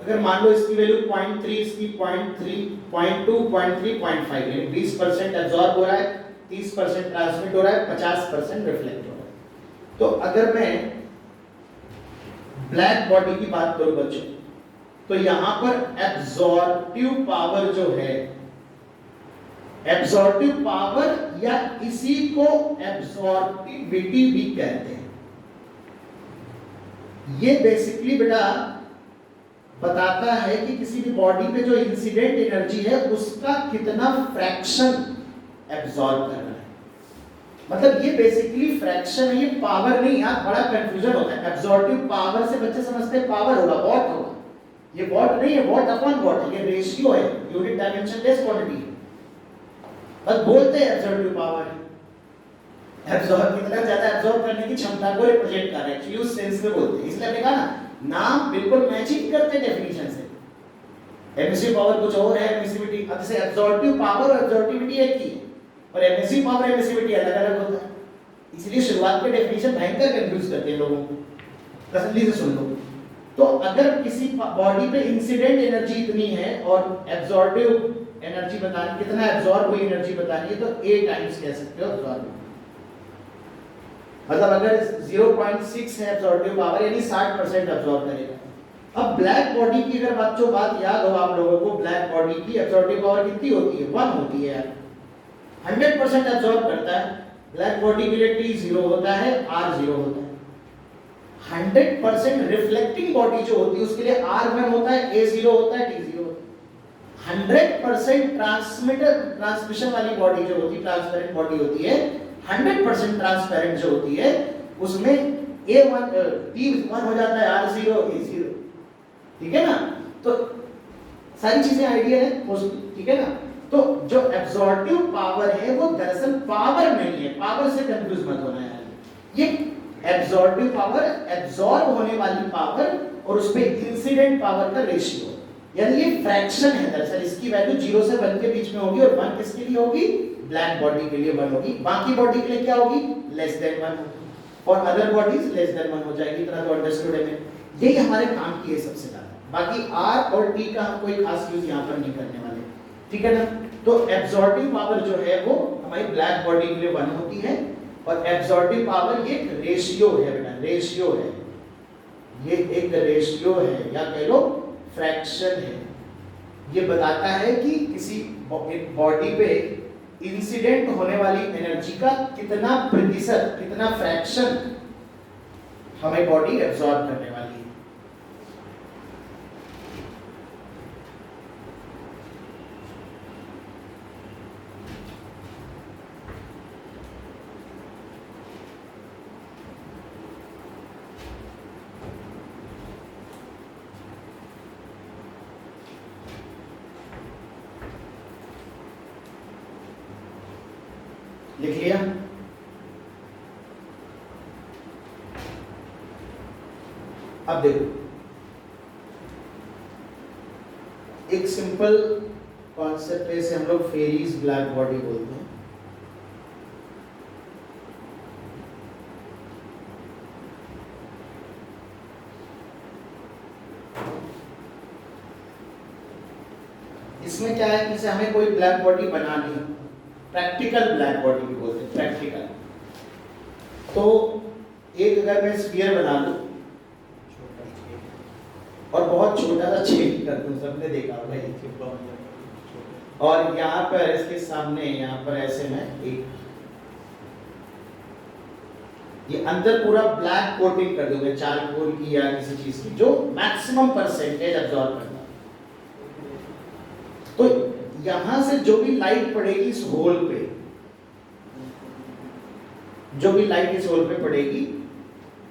अगर मान लो इसकी वैल्यू 0.3, इसकी 0.3, 0.2, 0.3, 0.5, यानी 20% एब्जॉर्ब हो रहा है, 30% ट्रांसमिट हो रहा है, 50% रिफ्लेक्ट हो रहा है। तो अगर मैं ब्लैक बॉडी की बात करूं बच्चों, तो यहां पर एब्जॉर्प्टिव पावर जो है, एब्जॉर्प्टिव पावर या इसी को एब्जॉर्प्टिविटी भी कहते हैं। ये बेसिकली बेटा बताता है कि किसी भी बॉडी पे जो इंसिडेंट एनर्जी है उसका कितना फ्रैक्शन एब्जॉर्ब कर रहा है। मतलब ये बेसिकली फ्रैक्शन है, ये पावर नहीं। यहाँ बड़ा कंफ्यूजन होता है, एब्जॉर्प्टिव पावर से बच्चे समझते हैं पावर होगा, वॉट होगा। ये वॉट नहीं है, वॉट अपॉन वॉट है, ये रेशियो है, यूनिट डायमेंशन लेस क्वांटिटी है। बस बोलते हैं एब्जॉर्प्टिव पावर है, एब्जॉर्ब कितना ज्यादा एब्जॉर्ब करने की क्षमता को रिप्रेजेंट कर रहा है, एक्चुअली उस सेंस में बोलते हैं। इसलिए हमने कहा ना, नाम बिल्कुल मैचिंग करते हैं डेफिनेशन से। एमिसिव पावर कुछ और है, एमिसिविटी, अब जैसे एब्जॉर्प्टिव पावर और एब्जॉर्प्टिविटी एक ही है, और एमिसिव पावर एमिसिविटी अलग अलग होता है। इसलिए शुरुआत के डेफिनेशन भयंकर कंफ्यूज करते हैं लोगों को, तसल्ली से सुन लो। तो अगर किसी बॉडी पे इंसिडेंट एनर्जी इतनी है और एब्जॉर्बिव एनर्जी बतानी, कितना एब्जॉर्ब हुई एनर्जी बतानी है, तो A टाइम्स कह सकते हो एब्जॉर्ब। मतलब अगर 0.6 है एब्जॉर्बिव पावर, यानी 60% एब्जॉर्ब करेगा। अब ब्लैक बॉडी की अगर बच्चों बात याद हो आप लोगों को, ब्लैक बॉडी की एब्जॉर्बिव पावर कितनी होती है? 1 होती है यार, 100% एब्जॉर्ब करता है। ब्लैक बॉडी के लिए T 0 होता है, R 0 होता है। 100% रिफ्लेक्टिंग बॉडी जो होती है उसके लिए R1 होता है, A 0 होता है, T 0 होता है। 100% ट्रांसमिशन वाली बॉडी जो होती है, ट्रांसपेरेंट बॉडी होती है, 100% ट्रांसपेरेंट जो होती है, उसमें A1 T1 हो जाता है, R 0, A 0, ठीक है ना। तो सारी चीजें आइडिया है, ठीक है ना। तो जो एब्जॉर्प्टिव पावर है वो दरअसल पावर नहीं है, पावर से कंफ्यूज मत होना यार। ये एब्जॉर्बिव पावर, एब्जॉर्ब होने वाली पावर और उस पे इंसिडेंट पावर का रेशियो, यानी ये फ्रैक्शन है दरअसल। इसकी वैल्यू 0 से 1 के बीच में होगी, और 1 किसके लिए होगी? ब्लैक बॉडी के लिए 1 होगी। बाकी बॉडी के लिए क्या होगी? लेस देन 1 होगी, और अदर बॉडीज लेस देन 1 हो जाएगी। इतना तो अंडरस्टूड है। यही हमारे काम की है सबसे ज्यादा। बाकी R और T का हम कोई खास यूज यहाँ पर नहीं करने वाले, ठीक है ना। तो एब्जॉर्बिव पावर जो है वो हमारी ब्लैक बॉडी के लिए 1 होती है, और एब्जॉर्बिव पावर ये रेशियो है बेटा, रेशियो है, ये एक रेशियो है या कह लो फ्रैक्शन है। ये बताता है कि किसी बॉडी पे इंसिडेंट होने वाली एनर्जी का कितना प्रतिशत, कितना फ्रैक्शन हमें बॉडी एब्जॉर्ब करने वाली है। लिख लिया? अब देखो, एक सिंपल कॉन्सेप्ट है, इसे हम लोग फेरीज ब्लैक बॉडी बोलते हैं। जैसे हमें कोई ब्लैक बॉडी बनानी है, प्रैक्टिकल ब्लैक बॉडी भी बोलते हैं, प्रैक्टिकल। तो एक अगर मैं स्फीयर बना लूं और बहुत छोटा सा छेद कर दूं, सबने देखा होगा ये, और यहाँ पर इसके सामने यहाँ पर ऐसे मैं एक ये अंदर पूरा ब्लैक कोटिंग कर दूंगा चारकोल की या किसी चीज की जो मैक्सिमम परसेंटेज अब्सॉर्ब करता। तो यहां से जो भी लाइट पड़ेगी इस होल पे, जो भी लाइट इस होल पे पड़ेगी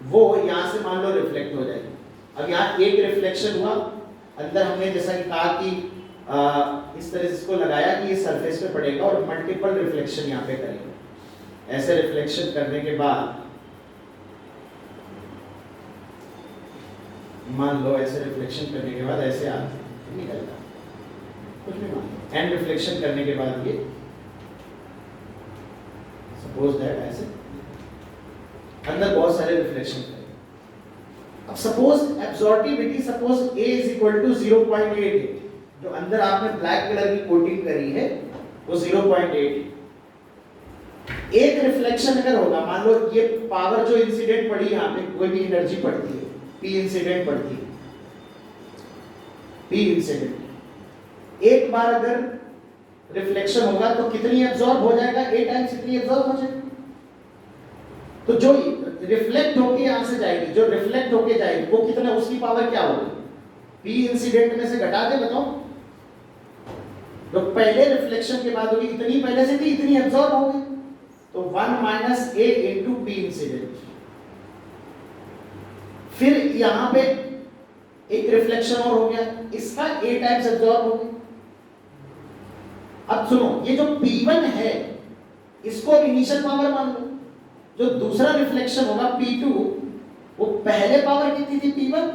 वो यहां से मान लो रिफ्लेक्ट हो जाएगी। अब यहाँ एक रिफ्लेक्शन हुआ अंदर, हमने जैसा कि कहा कि इस तरह से इसको लगाया कि ये सरफेस पे पड़ेगा और मल्टीपल रिफ्लेक्शन यहाँ पे करेगा। ऐसे रिफ्लेक्शन करने के बाद मान लो ऐसे रिफ्लेक्शन करने के बाद ऐसे आप निकलता कुछ भी मान लो, एंड रिफ्लेक्शन करने के बाद ये सपोज दैट ऐसे अंदर बहुत सारे रिफ्लेक्शन करेगा। अब suppose absorbivity suppose A is equal to 0.88, जो अंदर आपने ब्लैक कलर की कोटिंग करी है वो 0.8। एक रिफ्लेक्शन अगर होगा, मान लो ये पावर जो इंसिडेंट पड़ी यहाँ पे, कोई भी एनर्जी पड़ती है, P इंसिडेंट पड़ती है, P इंसिडेंट, एक बार अगर रिफ्लेक्शन होगा तो कितनी एब्जॉर्ब हो जाएगा, A टाइम्स इतनी एब्जॉर्ब हो जाएगी। तो जो रिफ्लेक्ट होके यहां से जाएगी, जो रिफ्लेक्ट होके जाएगी वो कितना, उसकी पावर क्या होगी, P इंसिडेंट में से घटा दे, बताओ। तो पहले रिफ्लेक्शन के बाद होगी इतनी, पहले से थी इतनी एब्जॉर्ब हो गई, तो 1 minus A into P incident. फिर यहां पे एक रिफ्लेक्शन और हो गया, इसका A टाइम्स एब्जॉर्ब हो गई। अब सुनो, ये जो P1 है इसको इनिशियल पावर मान लो, जो दूसरा रिफ्लेक्शन होगा P2 वो पहले पावर कितनी थी P1,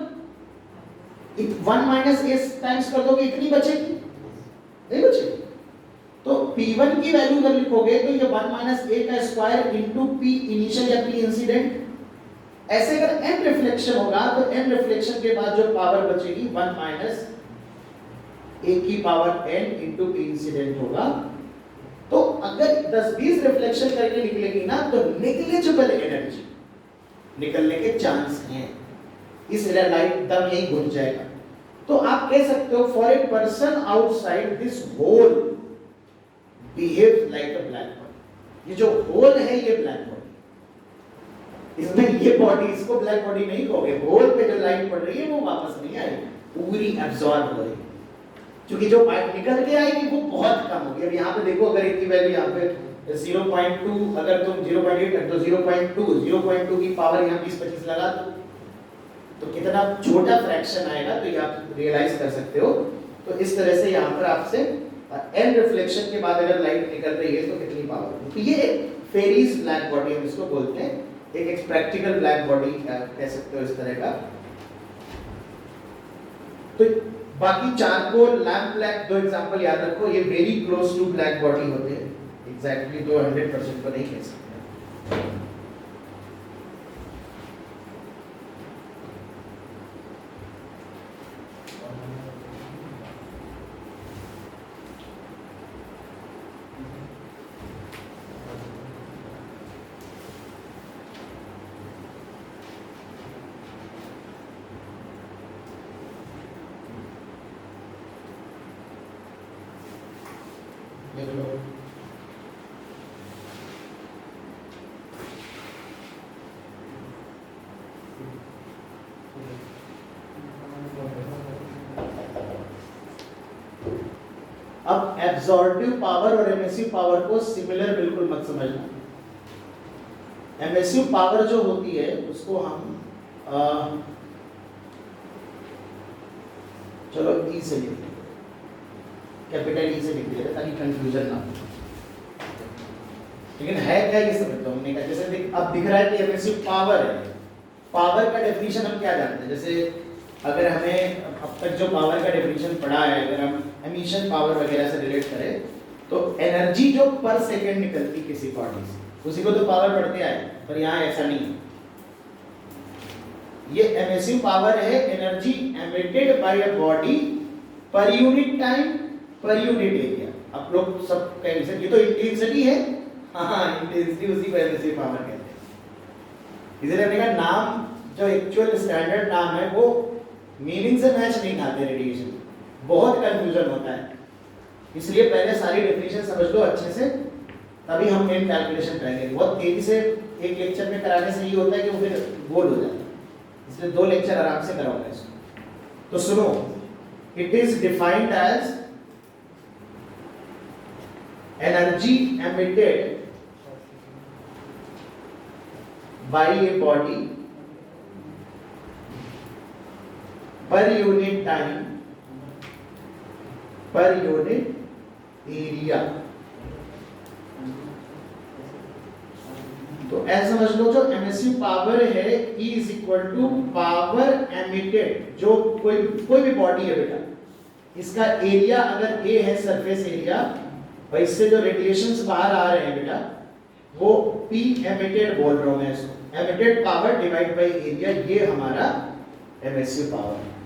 1 माइनस A टाइम्स कर दोगे इतनी बचेगी, नहीं बचेगी। तो P1 की वैल्यू अगर लिखोगे तो ये 1 माइनस A का स्क्वायर इनटू P इनिशियल या P इंसिडेंट। ऐसे अगर n रिफ्लेक्शन होगा तो n रिफ्लेक्शन के बाद जो पावर बचेगी 1 माइनस A की power n into P incident होगा। तो अगर 10-20 रिफ्लेक्शन करके निकलेगी ना तो नेग्लिजिबल एनर्जी निकलने के चांस हैं, इसलिए लाइट दम यही घुल जाएगा। तो आप कह सकते हो for a person outside this hole behaves like a black body. ये जो होल है ये ब्लैक बॉडी, इसमें ये बॉडी, इसको ब्लैक बॉडी नहीं कहोगे, होल पे जो लाइट पड़ रही है वो वापस नहीं आएगी, पूरी एब्जॉर्ब हो रही है, क्योंकि जो पाइप निकल के आएगी वो बहुत कम होगी। अब यहाँ पे देखो, अगर इतनी वैल्यू यहाँ पे 0.2, अगर तुम 0.8 रख दो, 0.2 की पावर यहाँ 20-25 लगा दो तो कितना छोटा फ्रैक्शन आएगा, तो ये आप रियलाइज कर सकते हो। तो इस तरह से यहाँ पर आपसे n रिफ्लेक्शन के बाद अगर लाइट निकल रही है तो कितनी पावर। तो ये एक फेरीज ब्लैक बॉडी हम इसको बोलते हैं, एक प्रैक्टिकल ब्लैक बॉडी कह सकते हो इस तरह का। तो बाकी चारकोल, लैम्प ब्लैक, दो एग्जांपल याद रखो, ये very close to black body होते हैं, एग्जैक्टली 200% तो नहीं कह सकते। अब एब्जॉर्बिव पावर और एमिसिव पावर को सिमिलर बिल्कुल मत समझना। एमिसिव पावर जो होती है उसको हम चलो ई से लिख लेते, कैपिटल ई से लिख देते ताकि कंफ्यूजन ना हो। लेकिन है क्या ये समझता हूँ हमने कहा, जैसे अब दिख रहा है कि एमिसिव पावर है, पावर का डेफिनेशन हम क्या जानते हैं, जैसे अगर हमें अब तक जो पावर का डेफिनेशन पढ़ा है, अगर हम एमिशन पावर वगैरह से रिलेट करें तो एनर्जी जो पर सेकंड निकलती किसी बॉडी से उसी को तो पावर पढ़ते आए, पर यहाँ ऐसा नहीं है। ये एमिसिव पावर है energy emitted bye a body per unit time per unit area. आप लोग सब कहेंगे सर ये तो इंटेंसिटी है, हाँ इंटेंसिटी उसी को एमिसिव पावर कहते हैं। इसलिए हमने कहा नाम जो एक्चुअल स्टैंडर्ड नाम है वो मीनिंग से मैच नहीं खाते रेडिएशन, बहुत कंफ्यूजन होता है। इसलिए पहले सारी डेफिनेशन समझ लो अच्छे से, तभी हम मेन कैलकुलेशन करेंगे। बहुत तेजी से एक लेक्चर में कराने से ये होता है कि वो फिर बोर हो जाता है, इसलिए 2 लेक्चर आराम से कराऊंगा इसको। तो सुनो, it is defined as energy emitted by a body per unit time per unit area. तो ऐसा समझ लो जो एमिसिव पावर है E is equal to power emitted, जो कोई भी बॉडी है बेटा, इसका एरिया अगर A है सरफेस एरिया, और इससे जो रेडिएशंस बाहर आ रहे हैं बेटा वो P एमिटेड बोल रहा हूं मैं इसको, emitted power divide by area, ये हमारा एमिसिव पावर है।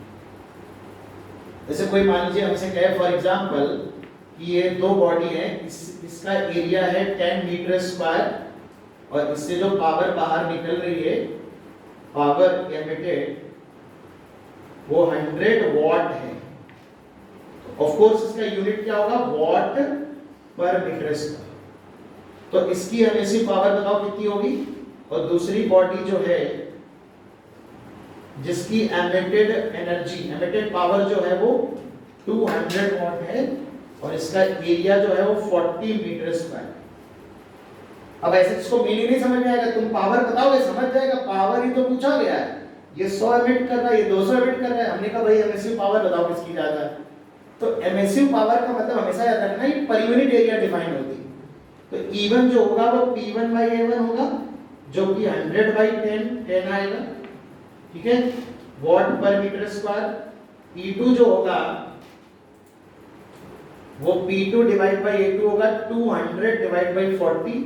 जैसे कोई मान लीजिए हमसे कहे फॉर एग्जांपल कि ये 2 बॉडी है, इसका एरिया है 10 मीटर स्क्वायर और इससे जो पावर बाहर निकल रही है, पावर एमिटेड, वो 100 वॉट है। ऑफ कोर्स इसका यूनिट क्या होगा, वॉट पर मीटर स्क्वायर। तो इसकी एमिसिव पावर बताओ कितनी होगी। और दूसरी बॉडी जो है जिसकी एमिटेड एनर्जी, एमिटेड पावर जो है वो 200 वॉट है और इसका एरिया जो है वो 40 मीटर स्क्वायर। अब ऐसे जिसको मीनिंग नहीं समझ में आएगा, तुम पावर बताओगे समझ जाएगा, पावर ही तो पूछा गया है, ये 100 एमिट कर रहा है, ये 200 एमिट कर रहा है। हमने कहा भाई एमिसिव पावर बताओ किसकी ज्यादा है। तो एमिसिव पावर का मतलब हमेशा याद रखना है पर यूनिट एरिया डिफाइन होती है। तो E1 जो होगा वो P1/A1 होगा, जो कि 100/10 आएगा, ठीक है, वॉट पर मीटर स्क्वायर। E2 जो होगा वो P2 डिवाइड बाय A2 होगा, 200 डिवाइड बाय 40,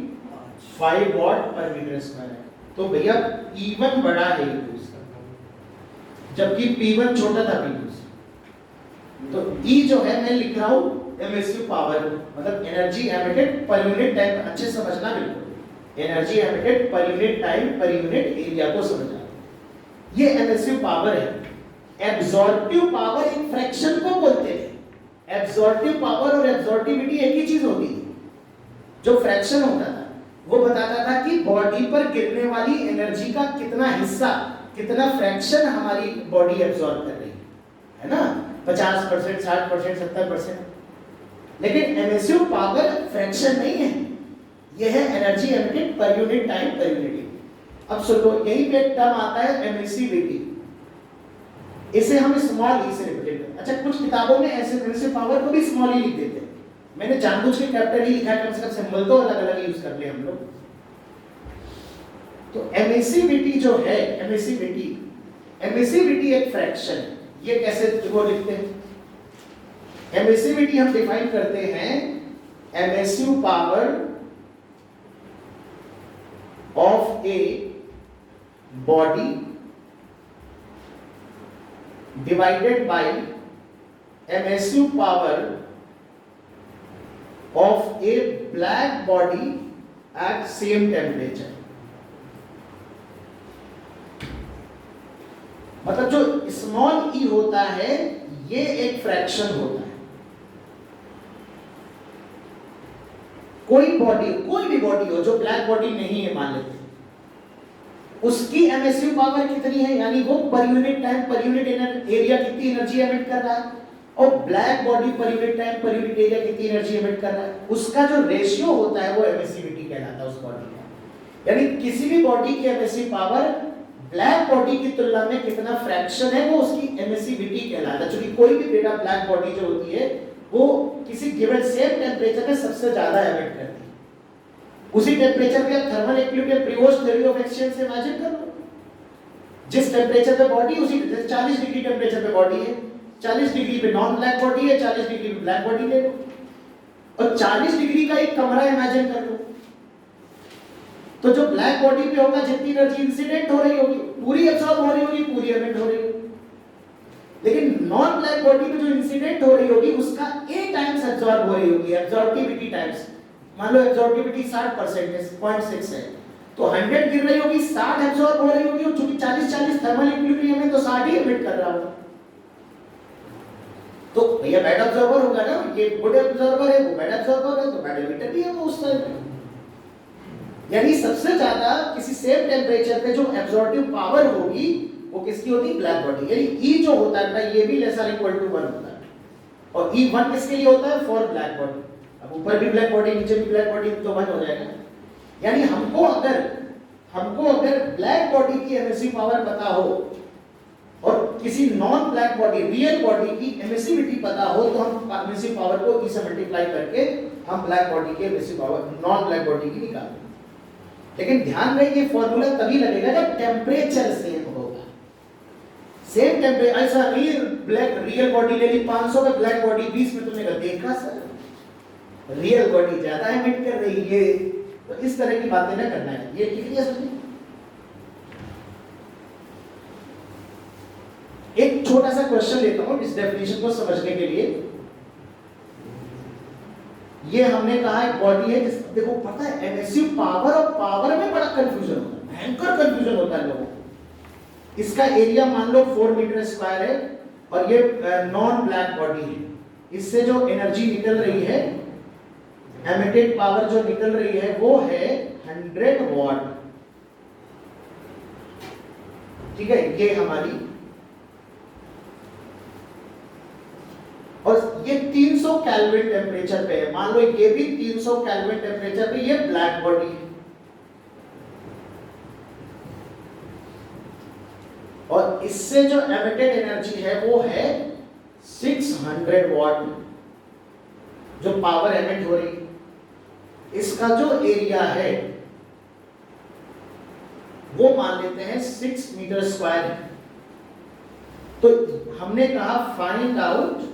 5 वॉट पर मीटर स्क्वायर है। तो भैया E1 बड़ा है E2 से, जबकि P1 छोटा था P2 से। तो E जो है मैं लिख रहा हूं एमिसिव पावर, मतलब एनर्जी एमिटेड पर यूनिट टाइम, अच्छे समझना बिल्कुल, एनर्जी एमिटेड पर unit time per unit area को समझना, ये एमिसिव पावर है। एब्जॉर्प्टिव पावर एक फ्रैक्शन को बोलते हैं। एब्जॉर्प्टिव पावर और एब्जॉर्प्टिविटी एक ही चीज होती है। जो फ्रैक्शन होता था वो बताता था कि बॉडी पर गिरने वाली एनर्जी का कितना हिस्सा, कितना फ्रैक्शन हमारी बॉडी एब्जॉर्ब कर रही है ना, 50%, 60%, 70%। लेकिन एमिसिव पावर फ्रैक्शन नहीं है, यह है एनर्जी एमिटेड पर यूनिट टाइम पर यूनिट। अब सुनो, यही पे एक टर्म आता है एमिसिविटी, इसे हम स्मॉल ई से रिप्रेजेंट करते हैं। अच्छा, कुछ किताबों में ऐसे एमिसिव पावर को भी स्मॉल ई लिख देते हैं, मैंने जानबूझ के कैपिटल ई लिखा है, कम से कम सिंबल तो अलग अलग यूज कर ले हम लोग। तो एमिसिविटी जो है, एमिसिविटी एक फ्रैक्शन है। ये कैसे वो लिखते हैं, एमिसिविटी हम डिफाइन करते हैं emissive power of a body divided by emissive power of A black body at same temperature. मतलब जो स्मॉल ई होता है ये एक फ्रैक्शन होता है। कोई भी बॉडी हो जो ब्लैक बॉडी नहीं है मान लेते, उसकी एमिसिव पावर कितनी है, यानी वो पर unit time per unit area कितनी एनर्जी एमिट कर रहा है, और black body per unit time per unit area कितनी एनर्जी एमिट कर रहा है, उसका जो रेशियो होता है वो एमिसिविटी कहलाता है उस बॉडी का। यानी किसी भी बॉडी की एमिसिव पावर ब्लैक बॉडी की तुलना में कितना फ्रैक्शन है वो उसकी एमिसिविटी कहलाता है। क्योंकि कोई भी बेटा ब्लैक बॉडी जो होती है वो किसी गिवन सेम टेम्परेचर में सबसे ज्यादा एमिट करती है। उसी टेम्परेचर पे आप thermal equilibrium Prevost theory of exchange से इमेजिन कर लो, जिस टेम्परेचर पे बॉडी, उसी 40 डिग्री टेम्परेचर पे बॉडी है, 40 डिग्री पे नॉन ब्लैक बॉडी है, 40 डिग्री पे ब्लैक बॉडी ले लो, और 40 डिग्री का एक कमरा इमेजिन कर लो। तो जो ब्लैक बॉडी पे होगा जितनी एनर्जी इंसिडेंट हो रही होगी पूरी एब्सॉर्ब हो रही होगी, पूरी एमिट हो रही होगी। लेकिन नॉन ब्लैक बॉडी में जो इंसिडेंट हो रही होगी उसका ए टाइम्स एब्जॉर्ब हो रही होगी, एब्जॉर्बिविटी टाइम्स। मान लो एब्जॉर्बिविटी 60% है, 0.6 है, तो 100 गिर रही होगी, 60 एब्जॉर्ब हो रही होगी, और चूंकि 40-40 थर्मल इक्विलिब्रियम है तो 60 ही एमिट कर रहा होगा। तो भैया बैड ऑब्जर्वर होगा ना, ये गुड ऑब्जर्वर है, वो बैड ऑब्जर्वर है, तो बैड एमिटर भी है वो उस टाइम पे। यानी सबसे ज्यादा किसी सेम टेंपरेचर पे जो एब्जॉर्बिव पावर होगी वो किसकी होती है? Black body. यानी ई जो होता है ना, ये भी लेस आर इक्वल टू 1 होता है, और ई 1 किसके लिए होता है? For black body. अब ऊपर भी ब्लैक बॉडी नीचे भी ब्लैक बॉडी, तो 1 हो जाएगा। यानी हमको अगर ब्लैक बॉडी की एमिसिव पावर पता हो और किसी non black body real body की एमिसिविटी पता हो, तो हम एमिसिव पावर को ई से मल्टीप्लाई करके हम ब्लैक बॉडी की emissive power non black body की निकालेंगे। लेकिन ध्यान रहे ये फॉर्मूला तभी लगेगा जब टेम्परेचर सेम होगा। सेम टेम्परेचर, ऐसा नहीं ब्लैक रियल बॉडी ले ली 500 में, ब्लैक बॉडी 20 में, तुमने कहा देखा सर रियल बॉडी ज्यादा एमिट कर रही है, तो इस तरह की बातें ना करना है। ये क्लियर समझे? एक छोटा सा क्वेश्चन लेता हूं इस डेफिनेशन को समझने के लिए। ये हमने कहा एक बॉडी है, देखो पता है एमिसिव पावर और पावर में बड़ा कंफ्यूजन होता है, भयंकर कंफ्यूजन होता है लोगों को। इसका एरिया मान लो 4 मीटर स्क्वायर है और ये नॉन ब्लैक बॉडी है, इससे जो एनर्जी निकल रही है, एमिटेड पावर जो निकल रही है वो है 100 वॉट। ठीक है, ये हमारी, और ये 300 केल्विन टेम्परेचर पे है। मान लो ये भी 300 केल्विन टेम्परेचर पे ये ब्लैक बॉडी है, और इससे जो एमिटेड एनर्जी है वो है 600 वॉट जो पावर एमिट हो रही है। इसका जो एरिया है वो मान लेते हैं 6 मीटर स्क्वायर है। तो हमने कहा find out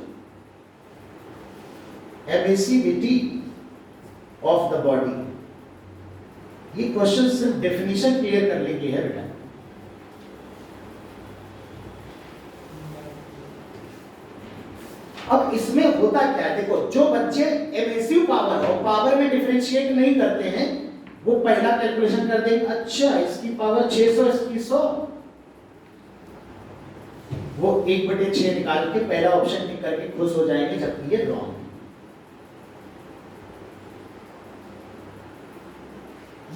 emissivity of the body. ये क्वेश्चन सिर्फ डेफिनेशन क्लियर करने के लिए है बेटा। अब इसमें होता क्या है, देखो जो बच्चे एमिसिव पावर और पावर में डिफरेंशिएट नहीं करते हैं वो पहला कैलकुलेशन कर देंगे, अच्छा इसकी पावर 600 इसकी 100, वो 1/6 निकाल के पहला ऑप्शन टिक करके खुश हो जाएंगे, जबकि ये रॉन्ग।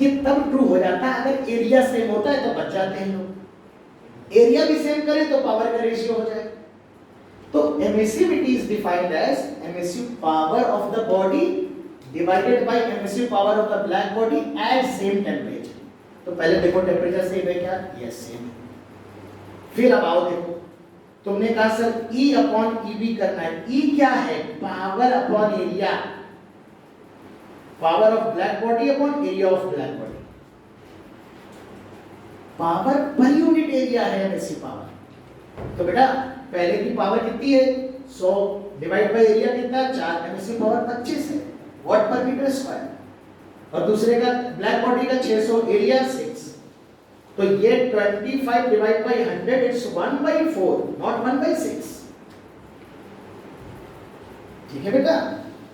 ये तब ट्रू हो जाता है अगर एरिया सेम होता है, तो बच जाते हैं लोग। एरिया भी सेम करें तो पावर का रेशियो हो जाए। तो emissivity is defined as emissive power of the body divided by emissive power of the black body at same temperature. तो पहले देखो टेम्परेचर सेम है क्या? Yes same. फिर अब आओ देखो, तुमने कहा सर E अपॉन EB करना है। E क्या है? Power upon area, power of black body upon area of black body. Power पर यूनिट एरिया है एमिसिव पावर। तो बेटा पहले की पावर कितनी है? 100 डिवाइड बाय एरिया कितना? 4, एमिसिव पावर 25 है वॉट पर मीटर स्क्वायर, और दूसरे का ब्लैक बॉडी का 600, एरिया 6। तो ये 25 डिवाइड बाय 100 इट्स 1/4 नॉट 1/6। ठीक है बेटा?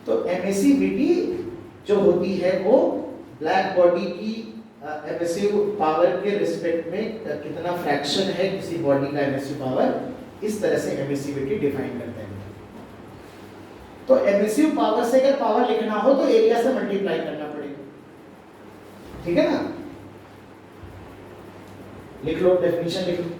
तो एमिसिविटी जो होती है वो ब्लैक बॉडी की एमिसिव पावर के रिस्पेक्ट में कितना फ्रैक्शन है किसी बॉडी का एमिसिव पावर, इस तरह से एमिसिविटी डिफाइन करते हैं। तो एमिसिव पावर से अगर पावर लिखना हो तो एरिया से मल्टीप्लाई करना पड़ेगा। ठीक है ना? लिख लो, डेफिनेशन लिख लो।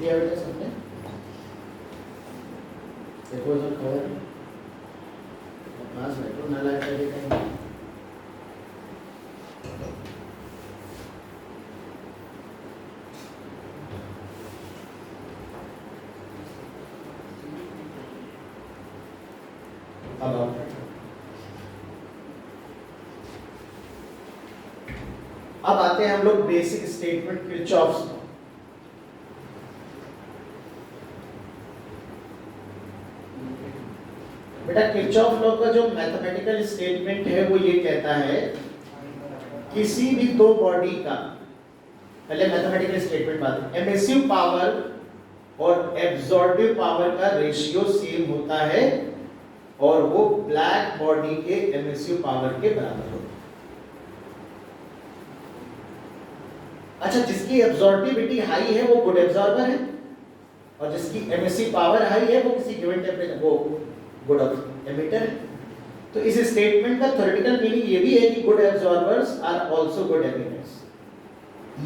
किया बेटा सबने? देखो सब खबर पास बैठो ना लाइट कहीं। अब आते हैं हम लोग बेसिक स्टेटमेंट किरचॉफ्स लॉ। बेटा किरचॉफ लॉ का जो मैथमेटिकल स्टेटमेंट है वो ये कहता है किसी भी दो बॉडी का, पहले मैथमेटिकल स्टेटमेंट बात, एमिसिव पावर और एब्जॉर्बिव पावर का रेशियो सेम होता है और वो ब्लैक बॉडी के एमिसिव पावर के बराबर होता है। अच्छा, जिसकी एब्जॉर्बिविटी हाई है वो गुड एब्जॉर्बर है और जिसकी एमिसिव पावर हाई है वो किसी गिवन टेंपरेचर वो गुड एमिटर है। तो इस स्टेटमेंट का थ्योरेटिकल मीनिंग ये भी है कि good absorbers are also good emitters.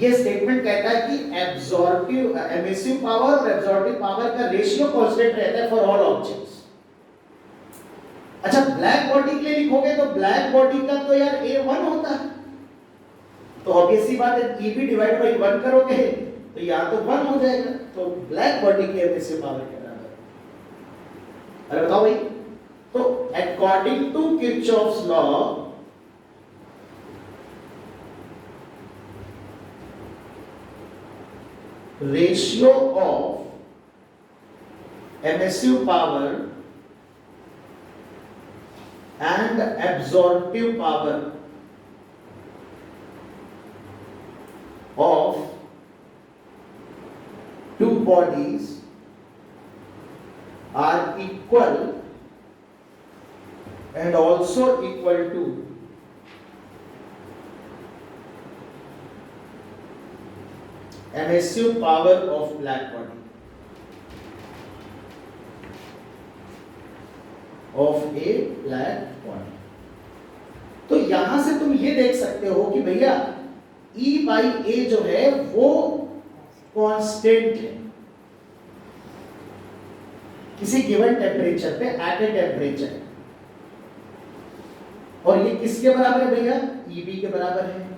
ये स्टेटमेंट कहता है कि एब्जॉर्बिव एमिसिव पावर और एब्जॉर्बिव पावर का रेशियो कांस्टेंट रहता है फॉर ऑल ऑब्जेक्ट्स। अच्छा, ब्लैक बॉडी के लिए लिखोगे तो ब्लैक बॉडी का तो यार A1 होता है, तो ऑब्वियस सी बात है EB डिवाइड बाय 1 करोगे तो यहाँ तो 1 हो जाएगा, तो ब्लैक बॉडी की एमिसिव पावर के बराबर। अरे बताओ भाई, तो according to Kirchhoff's law ratio of emissive power and absorptive power of two bodies are equal and also equal to emissive power of black body of a black body। तो यहां से तुम ये देख सकते हो कि भैया E by A जो है वो कांस्टेंट है किसी गिवन टेम्परेचर पे एट ए टेम्परेचर, और ये किसके बराबर है भैया? EB के बराबर है।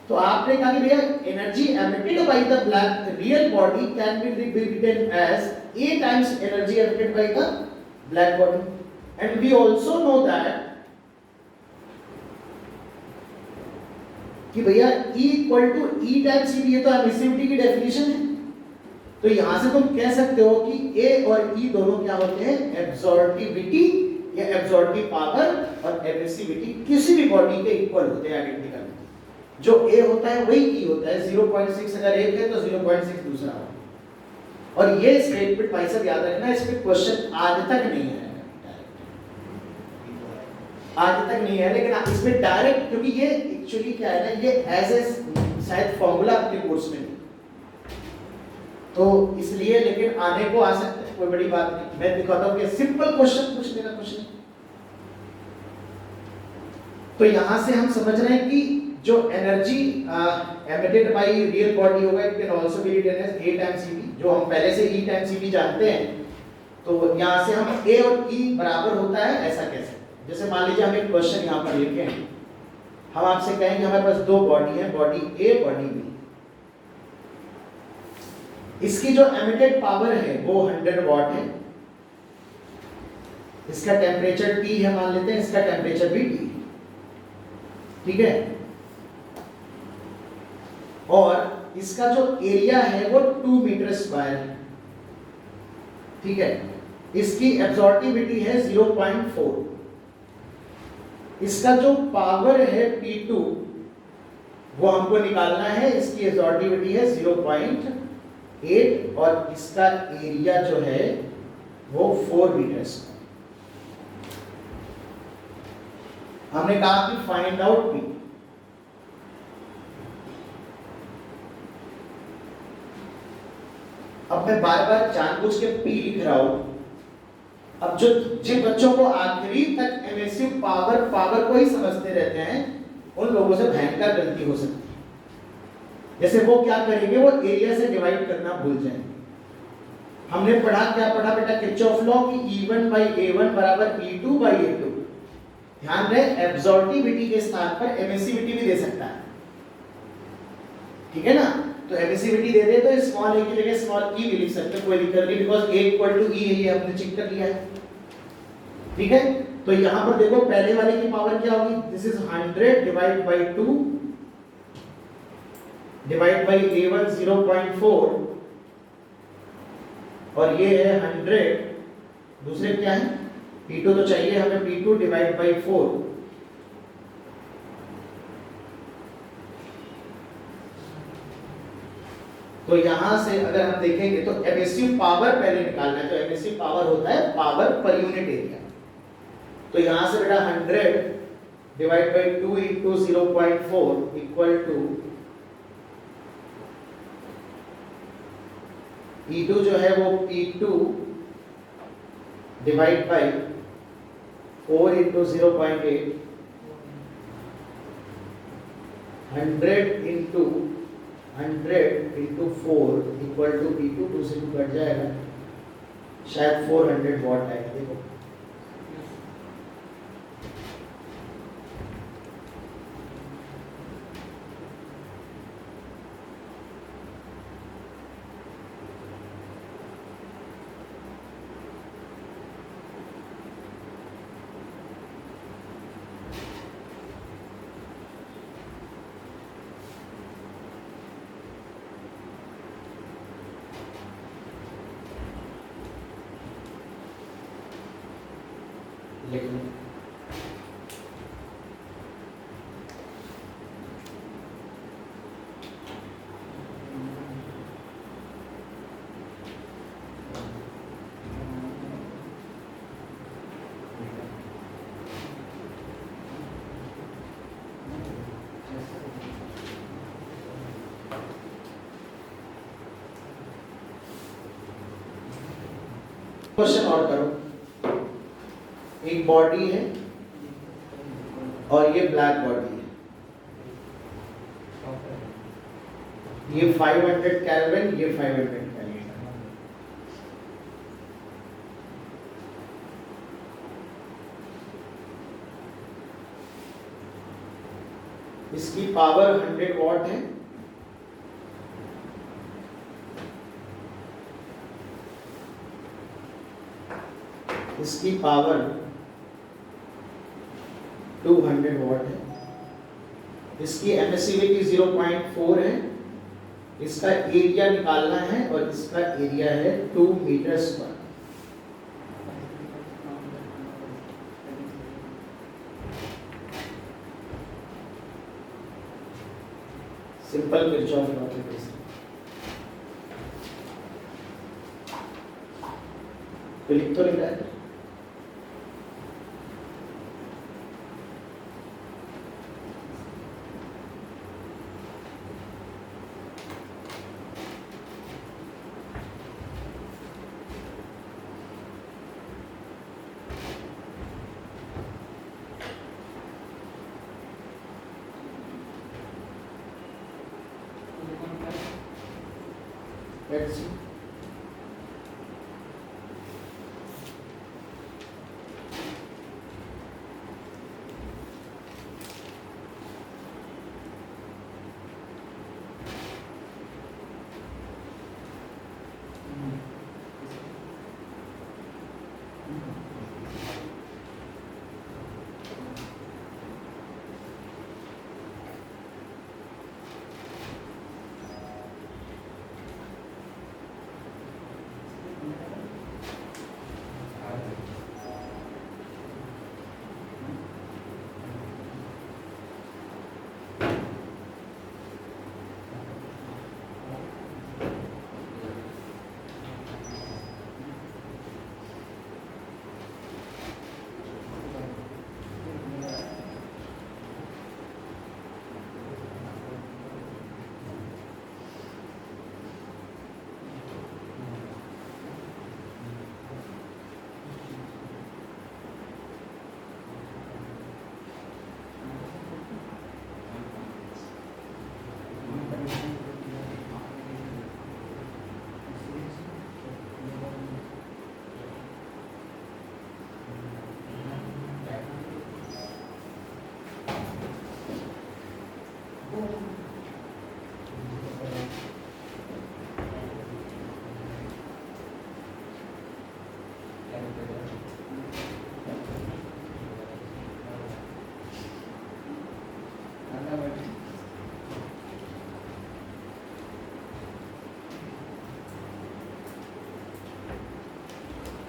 तो आपने कहा कि भैया energy emitted by the black real body can be written as A times energy emitted by the black body, and we also know that कि भैया E equal to E times EB, ये तो एमिसिविटी की डेफिनेशन है। तो यहां से तुम कह सकते हो कि A और E दोनों क्या होते हैं? एब्जॉर्बिविटी या एब्जॉर्बिव पावर और एमिसिविटी किसी भी बॉडी के इक्वल होते हैं, आइडेंटिकल। जो A होता है वही E होता है, 0.6 अगर एक है तो 0.6 दूसरा होगा। और ये स्टेटमेंट भाई साहब याद रखना, इस पे क्वेश्चन आज तक नहीं है, आज तक नहीं है, लेकिन इसमें डायरेक्ट, क्योंकि ये एक्चुअली क्या है ना, ये एज ए शायद फॉर्मूला अपने कोर्स में नहीं, तो इसलिए, लेकिन आने को आ सकता है, कोई बड़ी बात नहीं। मैं दिखाता हूं कि सिंपल क्वेश्चन पूछने का क्वेश्चन। तो यहां से हम समझ रहे हैं कि जो energy emitted by real body होगा it can also be written as A times EB, जो हम पहले से E टाइम्स EB जानते हैं। तो यहां से हम A और E बराबर होता है ऐसा कैसे? जैसे मान लीजिए हम एक क्वेश्चन यहाँ पर लिखे हैं, हम आपसे कहेंगे हमारे पास दो बॉडी है, बॉडी A बॉडी B, इसकी जो एमिटेड पावर है वो 100 वॉट है, इसका टेम्परेचर T है मान लेते हैं, इसका टेम्परेचर भी T, ठीक है, और इसका जो एरिया है वो 2 मीटर स्क्वायर है, ठीक है, इसकी एब्जॉर्बिविटी है 0.4, इसका जो पावर है P2 वो हमको निकालना है, इसकी एब्जॉर्बिविटी है 0.8 और इसका एरिया जो है वो 4 मीटर स्क्वायर। हमने कहा कि फाइंड आउट P। अब मैं बार बार जानबूझ के P लिख रहा हूं। अब जो जिन बच्चों को आखिरी तक एमिसिव पावर को ही समझते रहते हैं उन लोगों से भयंकर गलती हो सकती है। जैसे वो क्या करेंगे, वो एरिया से डिवाइड करना भूल जाएंगे। हमने पढ़ा, क्या पढ़ा बेटा, किरचॉफ लॉ की E1 by A1 बराबर E2 by A2। ध्यान रहे एब्सॉर्टिविटी के स्थान पर एमिसिविटी भी दे सकता है, ठीक है ना। तो एमिसिविटी दे दे तो स्मॉल ए की जगह स्मॉल ई भी लिख सकते हैं, कोई दिक्कत नहीं, बिकॉज ए इक्वल टू ई है, ये हमने चेक कर लिया है, ठीक है। तो यहां पर देखो पहले वाले की पावर क्या होगी, this is 100 divide by 2 divide by A1 0.4 और ये है 100, दूसरे क्या है P2 तो चाहिए हमें, P2 डिवाइड बाय 4। तो यहां से अगर हम देखेंगे तो एमिसिव पावर पहले निकालना है, तो एमिसिव पावर होता है पावर पर यूनिट एरिया। तो यहां से बेटा 100 divide by 2 into 0.4 equal to E2 जो है वो P2 divide by 4 into 0.8, 100 into 4 equal to P2, 2 से 2 कट जाएगा, शायद 400 वॉट आएगा। देखो लेकिन क्वेश्चन और करो, एक बॉडी है और ये ब्लैक बॉडी है, ये 500 केल्विन, ये 500 केल्विन। इसकी पावर 100 वॉट है, इसकी पावर 200 वॉट है, इसकी एमिसिविटी 0.4 है, इसका एरिया निकालना है और इसका एरिया है 2 meter square. Simple Kirchhoff law के बेसिस पे लिख तो नहीं रहा है। Let's see.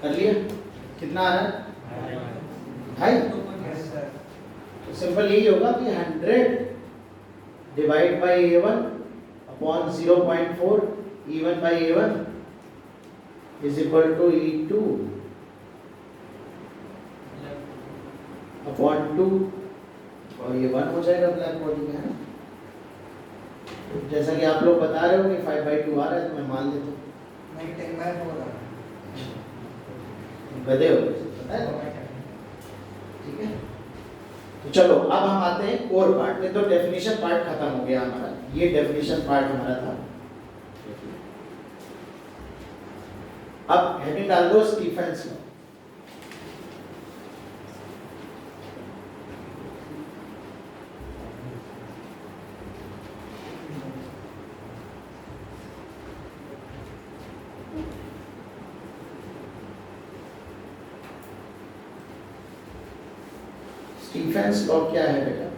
कर लिया? कितना आ रहा है? 2.5। तो सिंपल यही होगा कि 100 divide by A1 upon 0.4 E1 by A1 is equal to E2 upon 2, और ये 1 हो जाएगा ब्लैक बॉडी में, है ना? जैसा कि आप लोग बता रहे हो कि 5/2 आ रहा है, तो मैं मान लेता हूँ। नहीं 10/4 आ रहा है। गधे हो पता है? ठीक है, तो चलो अब हम आते हैं कोर पार्ट में। तो डेफिनेशन पार्ट खत्म हो गया हमारा, ये डेफिनेशन पार्ट हमारा था। अब हेडिंग डाल दो स्टीफेंस लॉ। स्टीफेंस लॉ क्या है बेटा?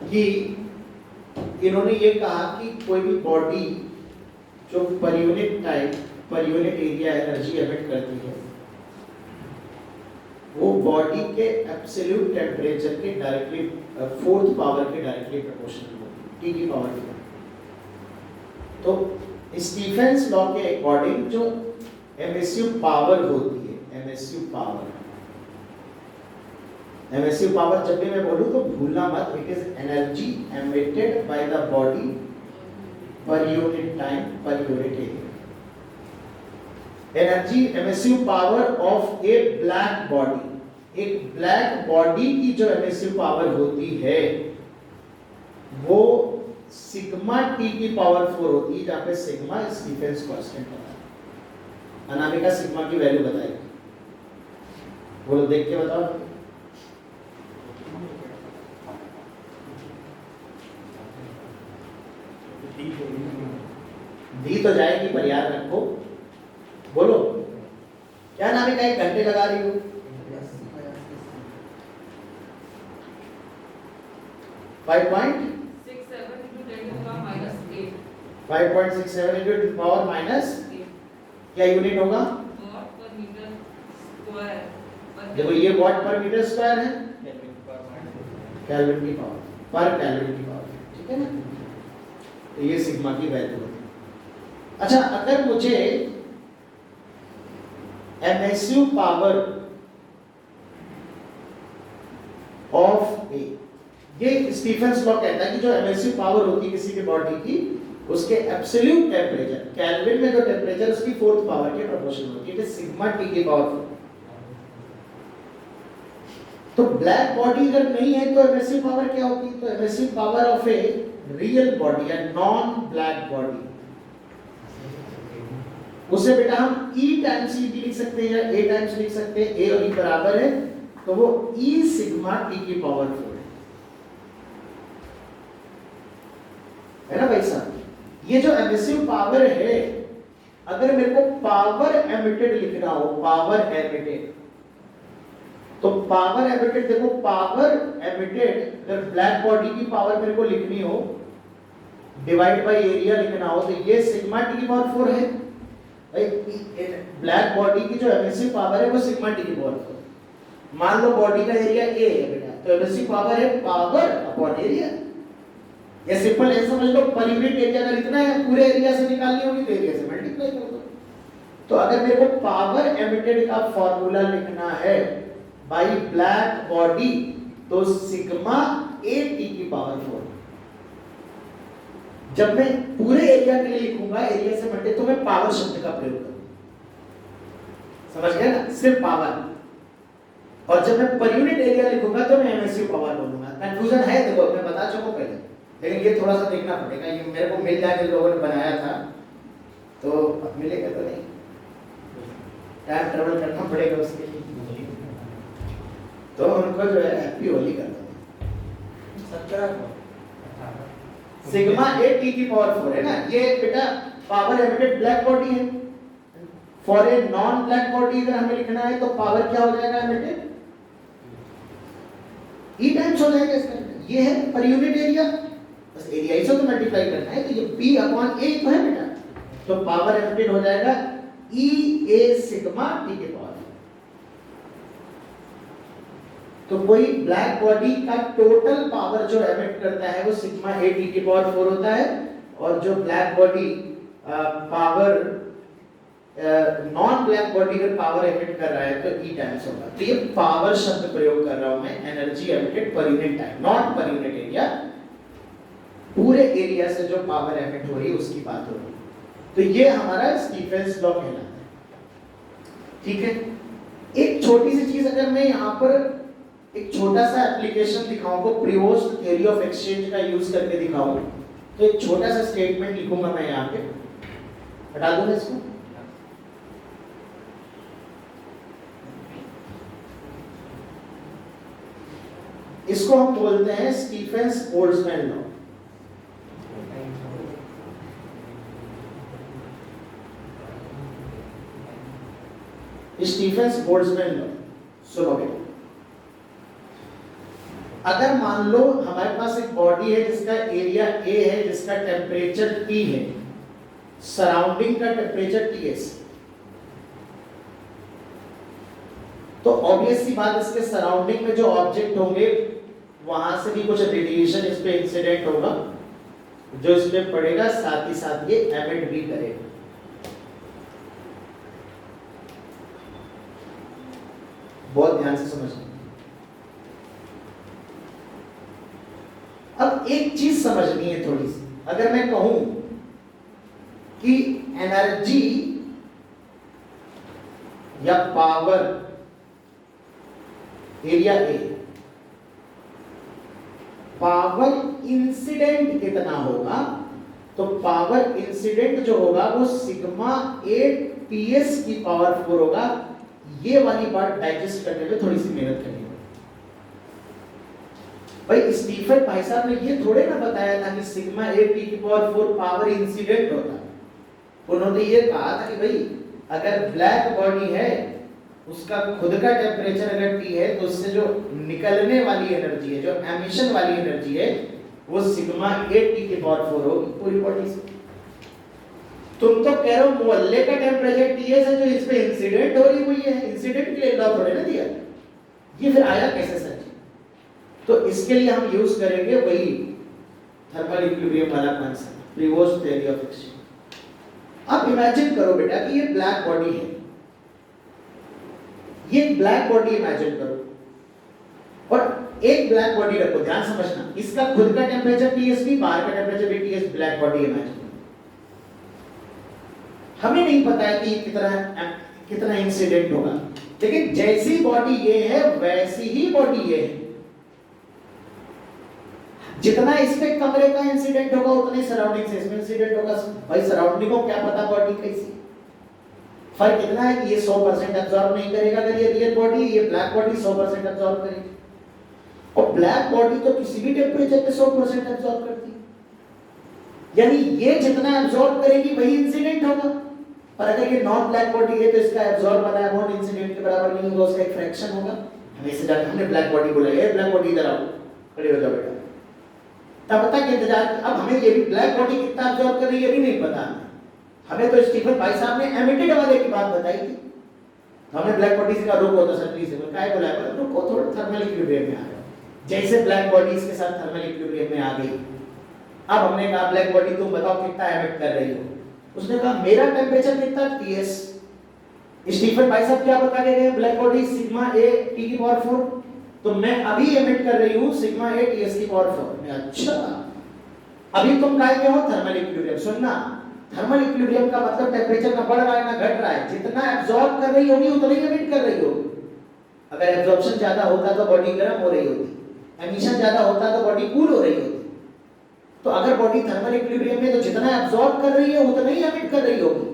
कि इन्होंने ये कहा कि कोई भी बॉडी जो पर unit time, per unit area energy emit करती है, वो बॉडी के एब्सोल्यूट टेम्परेचर के डायरेक्टली 4th पावर के डायरेक्टली प्रोपोर्शनल होती है, T की पावर 4। तो स्टीफेंस लॉ के अकॉर्डिंग जो एमिसिव पावर होती है, एमिसिव पावर जब भी मैं बोलूं तो भूलना मत, it is energy emitted by the body per unit time per unit area. Energy emissive power of A black body, एक ब्लैक बॉडी की जो एमिसिव पावर होती है वो सिग्मा टी की पावर 4 होती है, जहां पे सिग्मा स्टीफेंस कांस्टेंट होता है। अनामिका सिग्मा की वैल्यू बताएगी, बोलो देख के बताओ। दी तो जाएगी पर याद रखो, बोलो क्या नाम है? का 1 घंटे लगा रही हो? 5.67 into 10 to the power -8। 5.67 into 10 to the power -8 क्या यूनिट होगा? वॉट पर मीटर स्क्वायर। देखो ये वॉट पर मीटर स्क्वायर है, केल्विन की पावर पर केल्विन की पावर, ठीक है ना? तो ये सिग्मा की वैल्यू है। अच्छा, अगर मुझे एमिसिव पावर ऑफ ए, ये स्टीफेंस लॉ कहता है कि जो एमिसिव पावर होती है किसी के बॉडी की, उसके एब्सोल्यूट टेम्परेचर, केल्विन में जो टेम्परेचर उसकी 4th पावर के प्रोपोर्शनल होती है, सिग्मा टी की पावर 4। तो ब्लैक बॉडी अगर नहीं है तो एमिसिव पावर क्या होगी? तो emissive power of a real body या नॉन ब्लैक बॉडी, उसे बेटा हम E टाइम्स E लिख सकते हैं या A टाइम्स लिख सकते हैं। A और E बराबर है, तो वो E सिग्मा T की पावर 4 है ना भाई साहब? ये जो एमिसिव पावर है, अगर मेरे को पावर एमिटेड लिखना हो, पावर एमिटेड, तो पावर एमिटेड, देखो पावर एमिटेड अगर ब्लैक बॉडी की पावर मेरे को लिखनी हो, डिवाइड बाय एरिया लिखना हो, तो ये सिग्मा टी की पावर 4 है। ब्लैक बॉडी की जो एमिसिव पावर है वो सिग्मा टी की पावर 4। मान लो बॉडी का एरिया A है बेटा, तो एमिसिव पावर है पावर अपॉन एरिया। ये सिंपल ऐसे समझ लो, पर यूनिट एरिया अगर इतना है, पूरे एरिया से निकालनी होगी तो एरिया से मल्टीप्लाई कर दो। तो अगर मेरे को पावर एमिटेड का फॉर्मूला लिखना है बाय ब्लैक बॉडी, तो सिग्मा A T की पावर 4। जब मैं पूरे एरिया के लिए लिखूंगा, एरिया से मल्टीप्लाई, तो मैं पावर शब्द का प्रयोग करूंगा, समझ गए ना? सिर्फ पावर। और जब मैं पर यूनिट एरिया लिखूंगा तो मैं एमएसयू पावर बोलूंगा। कंफ्यूजन है, देखो मैं बता चुका पहले, लेकिन ये थोड़ा सा देखना पड़ेगा। ये मेरे को मिल जाके लोगों ने बनाया था, तो अब मिलेगा तो नहीं, टाइम ट्रेवल करना पड़ेगा उसके लिए। तो उनको जो है हैप्पी होली कर दो। सिग्मा A T की पावर 4 है ना, ये बेटा पावर एमिटेड ब्लैक बॉडी है। For a non black body अगर हमें लिखना है तो पावर क्या हो जाएगा एमिटेड? E टाइम्स हो जाएगा इसका। ये है पर यूनिट एरिया, बस एरिया ही से तो मल्टीप्लाई करना है, तो ये P अपॉन A तो है बेटा, तो पावर एमिटेड हो जाएगा E A सिग्मा T के पावर। तो कोई ब्लैक बॉडी का टोटल पावर जो एमिट करता है वो सिग्मा A T के पावर 4 होता है, और जो black body power non black body का पावर एमिट कर रहा है तो E टाइम्स होगा। तो ये पावर शब्द प्रयोग कर रहा हूं मैं, एनर्जी एमिटेड पर यूनिट टाइम, नॉट पर यूनिट एरिया। पूरे एरिया से जो पावर एमिट हो रही है उसकी बात हो रही है। तो ये हमारा स्टीफेंस लॉ कहलाता है। ठीक है, एक छोटी सी चीज अगर मैं यहाँ पर एक छोटा सा एप्लीकेशन दिखाऊं को प्रिवोस्ट थ्योरी ऑफ एक्सचेंज का यूज करके दिखाऊं, तो एक छोटा सा स्टेटमेंट लिखूंगा मैं यहाँ पे, हटा दूं इसको। इसको हम बोलते हैं Stefan's Boltzmann law. Stefan's Boltzmann law सुनोगे। अगर मान लो हमारे पास एक बॉडी है जिसका एरिया A है, जिसका टेम्परेचर T है, सराउंडिंग का टेम्परेचर Ts, तो ऑब्वियस सी बात इसके सराउंडिंग में जो ऑब्जेक्ट होंगे वहां से भी कुछ रेडिएशन इस पे इंसिडेंट होगा जो इस पे पड़ेगा, साथ ही साथ ये एमिट भी करेगा। बहुत ध्यान से समझना। अब एक चीज समझनी है थोड़ी सी, अगर मैं कहूं कि एनर्जी या power area A, power incident कितना होगा, तो पावर इंसिडेंट जो होगा वो सिग्मा ए टीएस की पावर 4 होगा। ये वाली बात डाइजेस्ट करने में थोड़ी सी मेहनत करनी होगी भाई। स्टीफन भाई साहब ने ये थोड़े ना बताया था कि सिग्मा ए टी की पावर 4 पावर इंसिडेंट होता है। उन्होंने ये कहा था कि भाई अगर ब्लैक बॉडी है, उसका खुद का टेम्परेचर अगर T है, तो उससे जो निकलने वाली एनर्जी है, जो एमिशन वाली एनर्जी है, वो सिग्मा ए टी की पावर 4 होगी पूरी बॉडी से। तुम तो कह रहे हो मोहल्ले का टेम्परेचर Ts है जो इस पे इंसिडेंट हो रही हुई है, इंसिडेंट के लिए लॉ थोड़े ना दिया। ये फिर आया कैसे सच? तो इसके लिए हम यूज करेंगे वही थर्मल इक्विलिब्रियम वाला कांसेप्ट, प्रिवोस्ट थ्योरी ऑफ एक्सचेंज। अब इमेजिन करो बेटा कि ये ब्लैक बॉडी है, ये ब्लैक बॉडी इमेजिन करो और एक ब्लैक बॉडी रखो, ध्यान समझना, इसका खुद का टेम्परेचर Ts भी, बाहर का टेम्परेचर भी Ts, ब्लैक बॉडी इमेजिन। हमें नहीं पता है कि कितना इंसिडेंट होगा, लेकिन जैसी बॉडी ये है वैसी ही बॉडी ये है। जितना इसमें कमरे का इंसिडेंट होगा उतना ही सराउंडिंग से इसमें इंसिडेंट होगा। भाई सराउंडिंग को क्या पता बॉडी कैसी, फर्क इतना है कि ये 100% एब्जॉर्ब नहीं करेगा अगर ये रियल बॉडी, ये ब्लैक बॉडी 100% एब्जॉर्ब करेगी। और ब्लैक बॉडी तो किसी भी टेम्परेचर पे 100% एब्जॉर्ब करती है, यानी ये जितना एब्जॉर्ब करेगी वही इंसिडेंट होगा। पर अगर ये नॉन ब्लैक बॉडी है तो इसका एब्जॉर्ब वाला अमाउंट इंसिडेंट के बराबर नहीं होगा, उसका एक फ्रैक्शन होगा। हमें से हमने ब्लैक बॉडी बोला, ये ब्लैक बॉडी इधर आओ, खड़े हो जाओ बेटा, तब तक इंतजार। अब हमें ये भी ब्लैक बॉडी कितना एब्जॉर्ब कर रही है ये भी नहीं पता। हमें तो स्टीफन भाई साहब ने एमिटेड वाले की बात बताई थी, हमने ब्लैक बॉडी से कहा रुको तो सर प्लीज, काय बोला है रुको थोड़ा थर्मल इक्विलिब्रियम में आ जाओ। जैसे ब्लैक बॉडी इसके साथ थर्मल इक्विलिब्रियम में आ गई, अब हमने कहा ब्लैक बॉडी तुम बताओ कितना एमिट कर रही हो। उसने कहा मेरा टेम्परेचर कितना Ts। स्टीफन भाई साहब क्या बता के गए, black body sigma A T की पावर 4, तो मैं अभी एमिट कर रही हूं सिग्मा ए टीएस की पावर 4। अच्छा अभी तुम काय में हो, थर्मल इक्विलिब्रियम। सुनना, थर्मल इक्विलिब्रियम का मतलब टेम्परेचर ना बढ़ रहा है ना घट रहा है, जितना एब्जॉर्ब कर रही होगी उतना ही एमिट कर रही होगी। अगर एब्जॉर्प्शन ज्यादा होता तो बॉडी गर्म हो रही होती, एमिशन ज्यादा होता तो बॉडी कूल हो रही होती। तो अगर बॉडी थर्मल इक्विलिब्रियम में तो जितना एब्जॉर्ब कर रही है उतना ही एमिट कर रही होगी,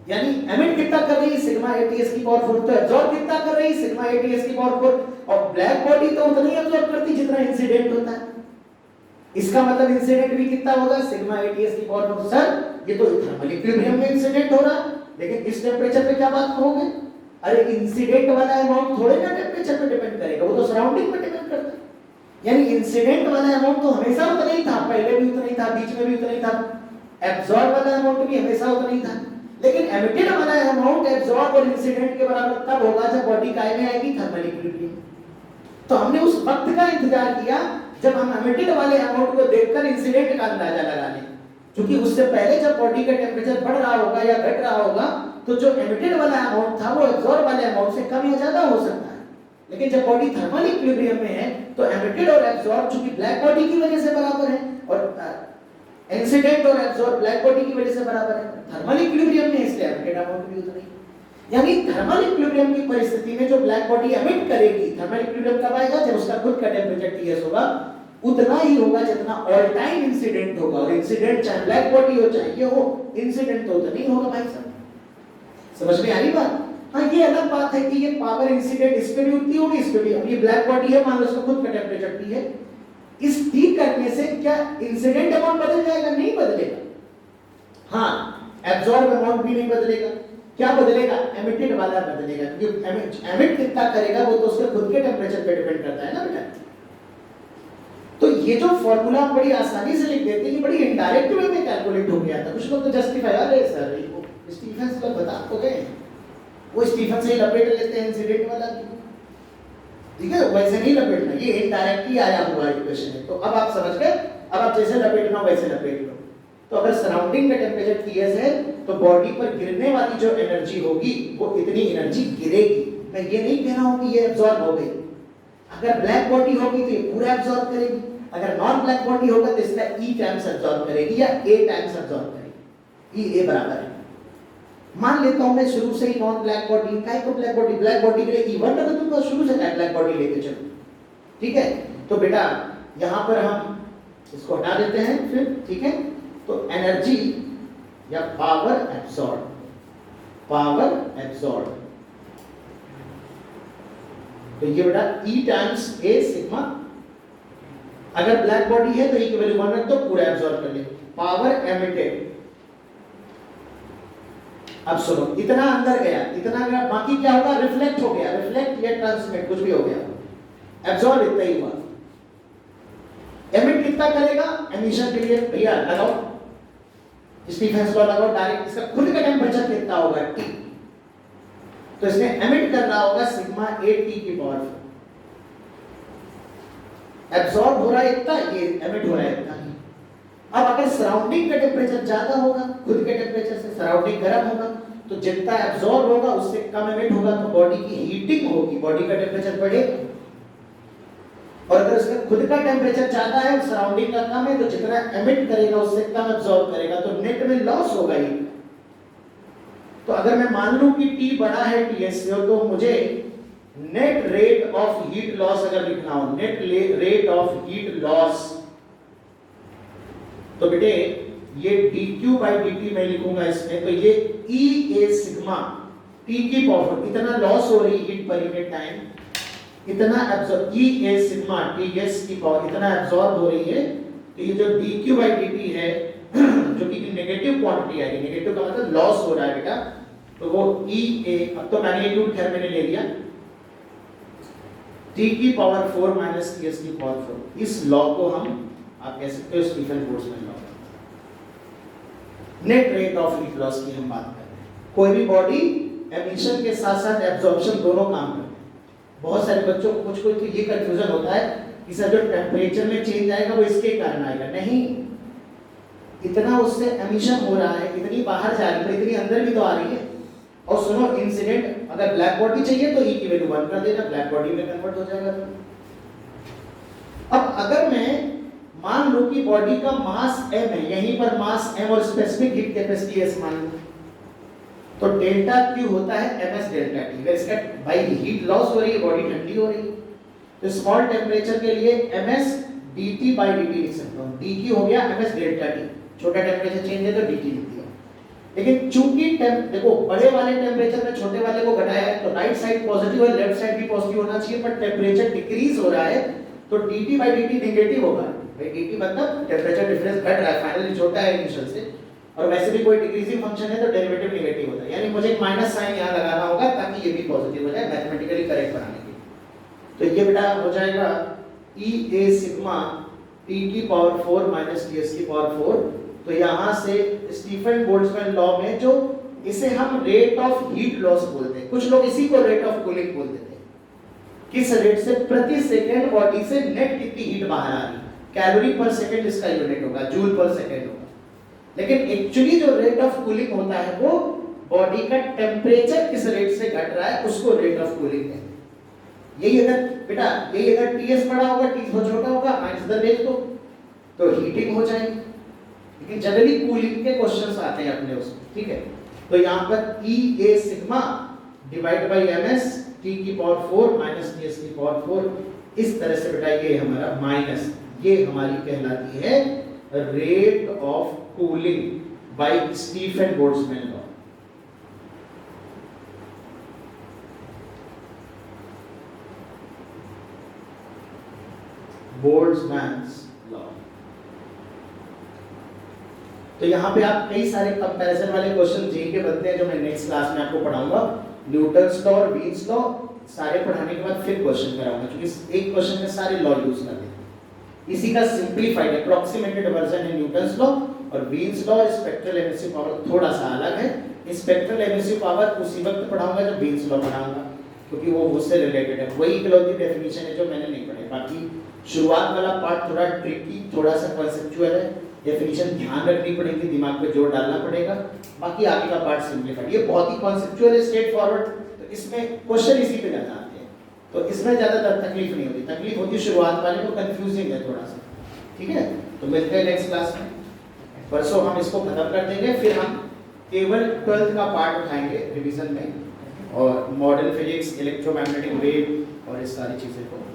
यानी एमिट कितना कर रही है सिग्मा एटीएस की पावर 4, तो एब्जॉर्ब कितना कर रही है सिग्मा एटीएस की पावर 4। और ब्लैक बॉडी तो उतना ही एब्जॉर्ब करती जितना इंसिडेंट होता है। इसका मतलब इंसिडेंट भी कितना होगा, सिग्मा एटीएस की पावर 4। सर ये तो थर्मल इक्विलिब्रियम में इंसिडेंट हो रहा, लेकिन इस टेम्परेचर पे क्या बात करोगे? अरे इंसिडेंट वाला अमाउंट थोड़े ना टेम्परेचर पे डिपेंड करेगा, वो तो सराउंडिंग पे डिपेंड करता है। यानी इंसिडेंट वाला अमाउंट तो हमेशा उतना ही था, पहले भी उतना ही था, बीच में भी उतना ही था। एब्जॉर्ब वाला अमाउंट भी हमेशा उतना ही था, लेकिन एमिटेड वाला अमाउंट एब्जॉर्ब और इंसिडेंट के बराबर तब होगा जब बॉडी काय में आएगी थर्मल इक्विलिब्रियम। तो हमने उस वक्त का इंतजार किया जब हम एमिटेड वाले अमाउंट को देखकर इंसिडेंट का अंदाजा लगा लें, क्योंकि उससे पहले जब बॉडी का टेम्परेचर बढ़ रहा होगा या घट रहा होगा तो जो एमिटेड वाला अमाउंट था वो एब्जॉर्ब वाले अमाउंट से कम या ज्यादा हो सकता है। लेकिन जब बॉडी थर्मल इक्विलिब्रियम में है तो एमिटेड और एब्जॉर्ब चूंकि ब्लैक बॉडी की वजह से बराबर है और इंसिडेंट और एब्जॉर्ब ब्लैक बॉडी की वजह से बराबर है, थर्मल इक्विलिब्रियम में इसलिए एमिटेड अमाउंट भी उतना ही। यानी थर्मल इक्विलिब्रियम की परिस्थिति में जो ब्लैक बॉडी एमिट करेगी, थर्मल इक्विलिब्रियम कब आएगा जब उसका खुद का टेम्परेचर Ts होगा उतना ही होगा जितना ऑल टाइम इंसिडेंट होगा, और इंसिडेंट चाहे ब्लैक बॉडी हो चाहे ये हो, इंसिडेंट तो उतना ही होगा भाई साहब। समझ में आ रही बात? हाँ, ये अलग बात है कि ये पावर इंसिडेंट इस पे भी उतनी होगी इस पे भी। अब ये ब्लैक बॉडी है, मान लो उसका खुद का टेम्परेचर T है, इस T करने से क्या इंसिडेंट अमाउंट बदल जाएगा? नहीं बदलेगा। हाँ, एब्जॉर्ब अमाउंट भी नहीं बदलेगा। क्या बदलेगा? एमिटेड वाला बदलेगा, क्योंकि एमिट कितना करेगा वो तो उसके खुद के टेम्परेचर पे डिपेंड करता है ना बेटा। तो ये जो फॉर्मूला हम बड़ी आसानी से लिख देते हैं, ये बड़ी इनडायरेक्ट वे में कैलकुलेट हो गया था। कुछ लोग तो जस्टिफाई आ रहे सर, वो स्टीफन से बता तो गए, वो स्टीफन से ही लपेट लेते हैं इंसिडेंट वाला, ठीक है, वैसे नहीं लपेटना, ये इनडायरेक्ट ही आया हुआ इक्वेशन है। तो अब आप समझ गए, अब आप जैसे लपेटना वैसे लपेट लो। तो अगर सराउंडिंग का टेम्परेचर Ts है तो बॉडी पर गिरने वाली जो एनर्जी होगी वो इतनी एनर्जी गिरेगी। मैं ये नहीं कह रहा हूं कि ये एब्जॉर्ब हो गई। अगर ब्लैक बॉडी होगी तो ये पूरा एब्जॉर्ब करेगी, अगर नॉन ब्लैक बॉडी होगा तो इसका E टाइम्स एब्जॉर्ब करेगी या A टाइम्स एब्जॉर्ब करेगी। E A बराबर है। मान लेता हूं मैं शुरू से ही नॉन ब्लैक बॉडी, काय को ब्लैक बॉडी के लिए E1 रख दूंगा, शुरू से ब्लैक बॉडी लेके चलो, ठीक है। तो बेटा यहां पर हम इसको हटा देते हैं फिर, ठीक है। तो एनर्जी या पावर एब्सॉर्ब तो ये बेटा E टाइम्स A सिग्मा, अगर ब्लैक बॉडी है तो E की वैल्यू 1 रख दो, पूरा एब्सॉर्ब कर ले। पावर एमिटेड, अब सुनो, इतना अंदर गया, इतना गया, बाकी क्या होगा? रिफ्लेक्ट हो गया, रिफ्लेक्ट या ट्रांसमिट कुछ भी हो गया, एब्सॉर्ब इतना ही हुआ। एमिट कितना करेगा एमिशन के लिए? भैया लगाओ स्टीफेंस लॉ लगाओ डायरेक्ट, इसका खुद का टेम्परेचर कितना होगा? T, तो इसने एमिट कर रहा होगा सिग्मा A T की पावर 4, एब्सॉर्ब हो रहा है इतना, ये एमिट हो रहा है इतना ही। अब अगर सराउंडिंग का टेम्परेचर ज्यादा होगा, खुद के टेम्परेचर से सराउंडिंग गर्म होगा, तो जितना एब्सॉर्ब होगा उससे कम एमिट होगा, तो बॉडी की हीटिंग होगी, बॉडी का टेम्परेचर बढ़ेगा। और अगर उसका खुद का टेम्परेचर ज्यादा है, सराउंडिंग का कम है, तो जितना एमिट करेगा उससे कम एब्सॉर्ब करेगा, तो नेट में लॉस होगा ही। तो अगर मैं मान लूं कि T बड़ा है Ts से, तो मुझे net rate of heat loss अगर लिखना हो, net rate of heat loss, तो बेटे ये dQ/dt मैं लिखूंगा इसमें, तो ये EA सिग्मा T की पावर, इतना लॉस हो रही हीट पर यूनिट टाइम, इतना एब्सॉर्ब, EA सिग्मा Ts की पावर इतना एब्सॉर्ब हो रही है। तो ये जो dQ/dt है जो कि नेगेटिव क्वांटिटी है, नेगेटिव का मतलब लॉस हो रहा है बेटा, तो वो EA, अब तो मैग्नीट्यूड खैर मैंने ले लिया, T की पावर 4 माइनस Ts की पावर 4, इस लॉ को हम आप कह सकते हो Stephen Boltzmann law. Net rate of heat loss की हम बात कर रहे हैं। कोई भी बॉडी एमिशन के साथ साथ एब्जॉर्प्शन दोनों काम करते हैं। बहुत सारे बच्चों को कुछ तो ये कंफ्यूजन होता है कि सर जो टेम्परेचर में चेंज आएगा वो इसके कारण आएगा, नहीं, इतना उससे एमिशन हो रहा है, इतनी बाहर जा रही है, इतनी अंदर भी तो आ रही है। और सुनो, इंसिडेंट अगर ब्लैक बॉडी चाहिए तो E की वैल्यू 1 कर देना, ब्लैक बॉडी में कन्वर्ट हो जाएगा। अब अगर मैं मान लो कि बॉडी का मास m है, यहीं पर मास m और स्पेसिफिक हीट कैपेसिटी s मान लो, तो डेल्टा Q होता है ms डेल्टा T। अगर इसका भाई हीट लॉस हो रही है, बॉडी ठंडी हो रही है, तो स्मॉल टेम्परेचर के लिए ms dt/dt लिख सकता हूं। dq हो गया ms डेल्टा T, छोटा टेम्परेचर चेंज है तो dt लिख दिया। लेकिन चूंकि देखो बड़े वाले टेम्परेचर में छोटे वाले को घटाया है, तो राइट साइड पॉजिटिव और लेफ्ट साइड भी पॉजिटिव होना चाहिए, पर टेम्परेचर डिक्रीज हो रहा है तो dt/dt नेगेटिव होगा। भाई dt मतलब टेम्परेचर डिफरेंस घट रहा है, फाइनली छोटा है इनिशियल से, और वैसे भी कोई डिक्रीजिंग फंक्शन है तो डेरिवेटिव नेगेटिव होता है, यानी मुझे एक माइनस साइन यहां लगाना होगा ताकि ये भी पॉजिटिव हो जाए मैथमेटिकली करेक्ट बनाने के लिए। तो ये बेटा हो जाएगा EA सिग्मा T की पावर 4 माइनस Ts की पावर 4, तो यहाँ से स्टीफन बोल्ट्जमैन लॉ में जो इसे हम रेट ऑफ हीट लॉस बोलते हैं, कुछ लोग इसी को रेट ऑफ कूलिंग बोल देते हैं। किस रेट से प्रति सेकंड बॉडी से नेट कितनी हीट बाहर आ रही, कैलोरी पर सेकंड इसका यूनिट होगा, जूल पर सेकंड होगा। लेकिन एक्चुअली जो रेट ऑफ कूलिंग होता है वो बॉडी का टेम्परेचर किस रेट से घट रहा है उसको रेट ऑफ कूलिंग कहते हैं। यही अगर बेटा यही अगर टीएस बड़ा होगा, टी बहुत छोटा होगा, माइनस द रेट तो हीटिंग हो जाएगी। लेकिन जनरली कूलिंग के क्वेश्चंस आते हैं अपने उसमें, ठीक है। तो यहाँ पर E A sigma divide by M S T की पावर 4 माइनस टी एस की पावर 4, इस तरह से बेटा ये हमारा माइनस, ये हमारी कहलाती है rate of cooling by Stefan Boltzmann law. Boltzmann's law. तो यहाँ पे आप कई सारे कंपैरिजन वाले क्वेश्चन जी के बनते हैं जो मैं नेक्स्ट क्लास में आपको पढ़ाऊंगा। न्यूटन्स लॉ और वीन्स लॉ सारे पढ़ाने के बाद फिर क्वेश्चन कराऊंगा, क्योंकि एक क्वेश्चन में सारे लॉ यूज कर देते हैं। इसी का सिंपलीफाइड अप्रोक्सीमेटेड वर्जन है न्यूटन्स लॉ और Wien's law. Spectral emissive power थोड़ा सा अलग है। स्पेक्ट्रल एमिसिव पावर उसी वक्त पढ़ाऊंगा जब वीन्स लॉ पढ़ाऊंगा, क्योंकि वो उससे रिलेटेड है। वही इकलौती डेफिनेशन है जो मैंने नहीं पढ़ी। बाकी शुरुआत वाला पार्ट थोड़ा ट्रिकी, थोड़ा सा कॉन्सेप्चुअल है, डेफिनेशन ध्यान रखनी पड़ेगी, दिमाग पे जोर डालना पड़ेगा। बाकी आगे का पार्ट सिंपलीफाइड। ये बहुत ही कॉन्सेप्चुअल है, स्ट्रेट फॉरवर्ड, तो इसमें क्वेश्चन इसी पे ज्यादा आते हैं, तो इसमें ज्यादातर तकलीफ नहीं होती। तकलीफ होती शुरुआत वाले को, कंफ्यूजिंग है थोड़ा सा, ठीक है। तो मिलते हैं नेक्स्ट क्लास में। परसों हम इसको खत्म कर देंगे, फिर हम केवल 12th का पार्ट उठाएंगे रिवीजन में, और मॉडर्न फिजिक्स, इलेक्ट्रोमैग्नेटिक वेव और इस सारी चीज़ें को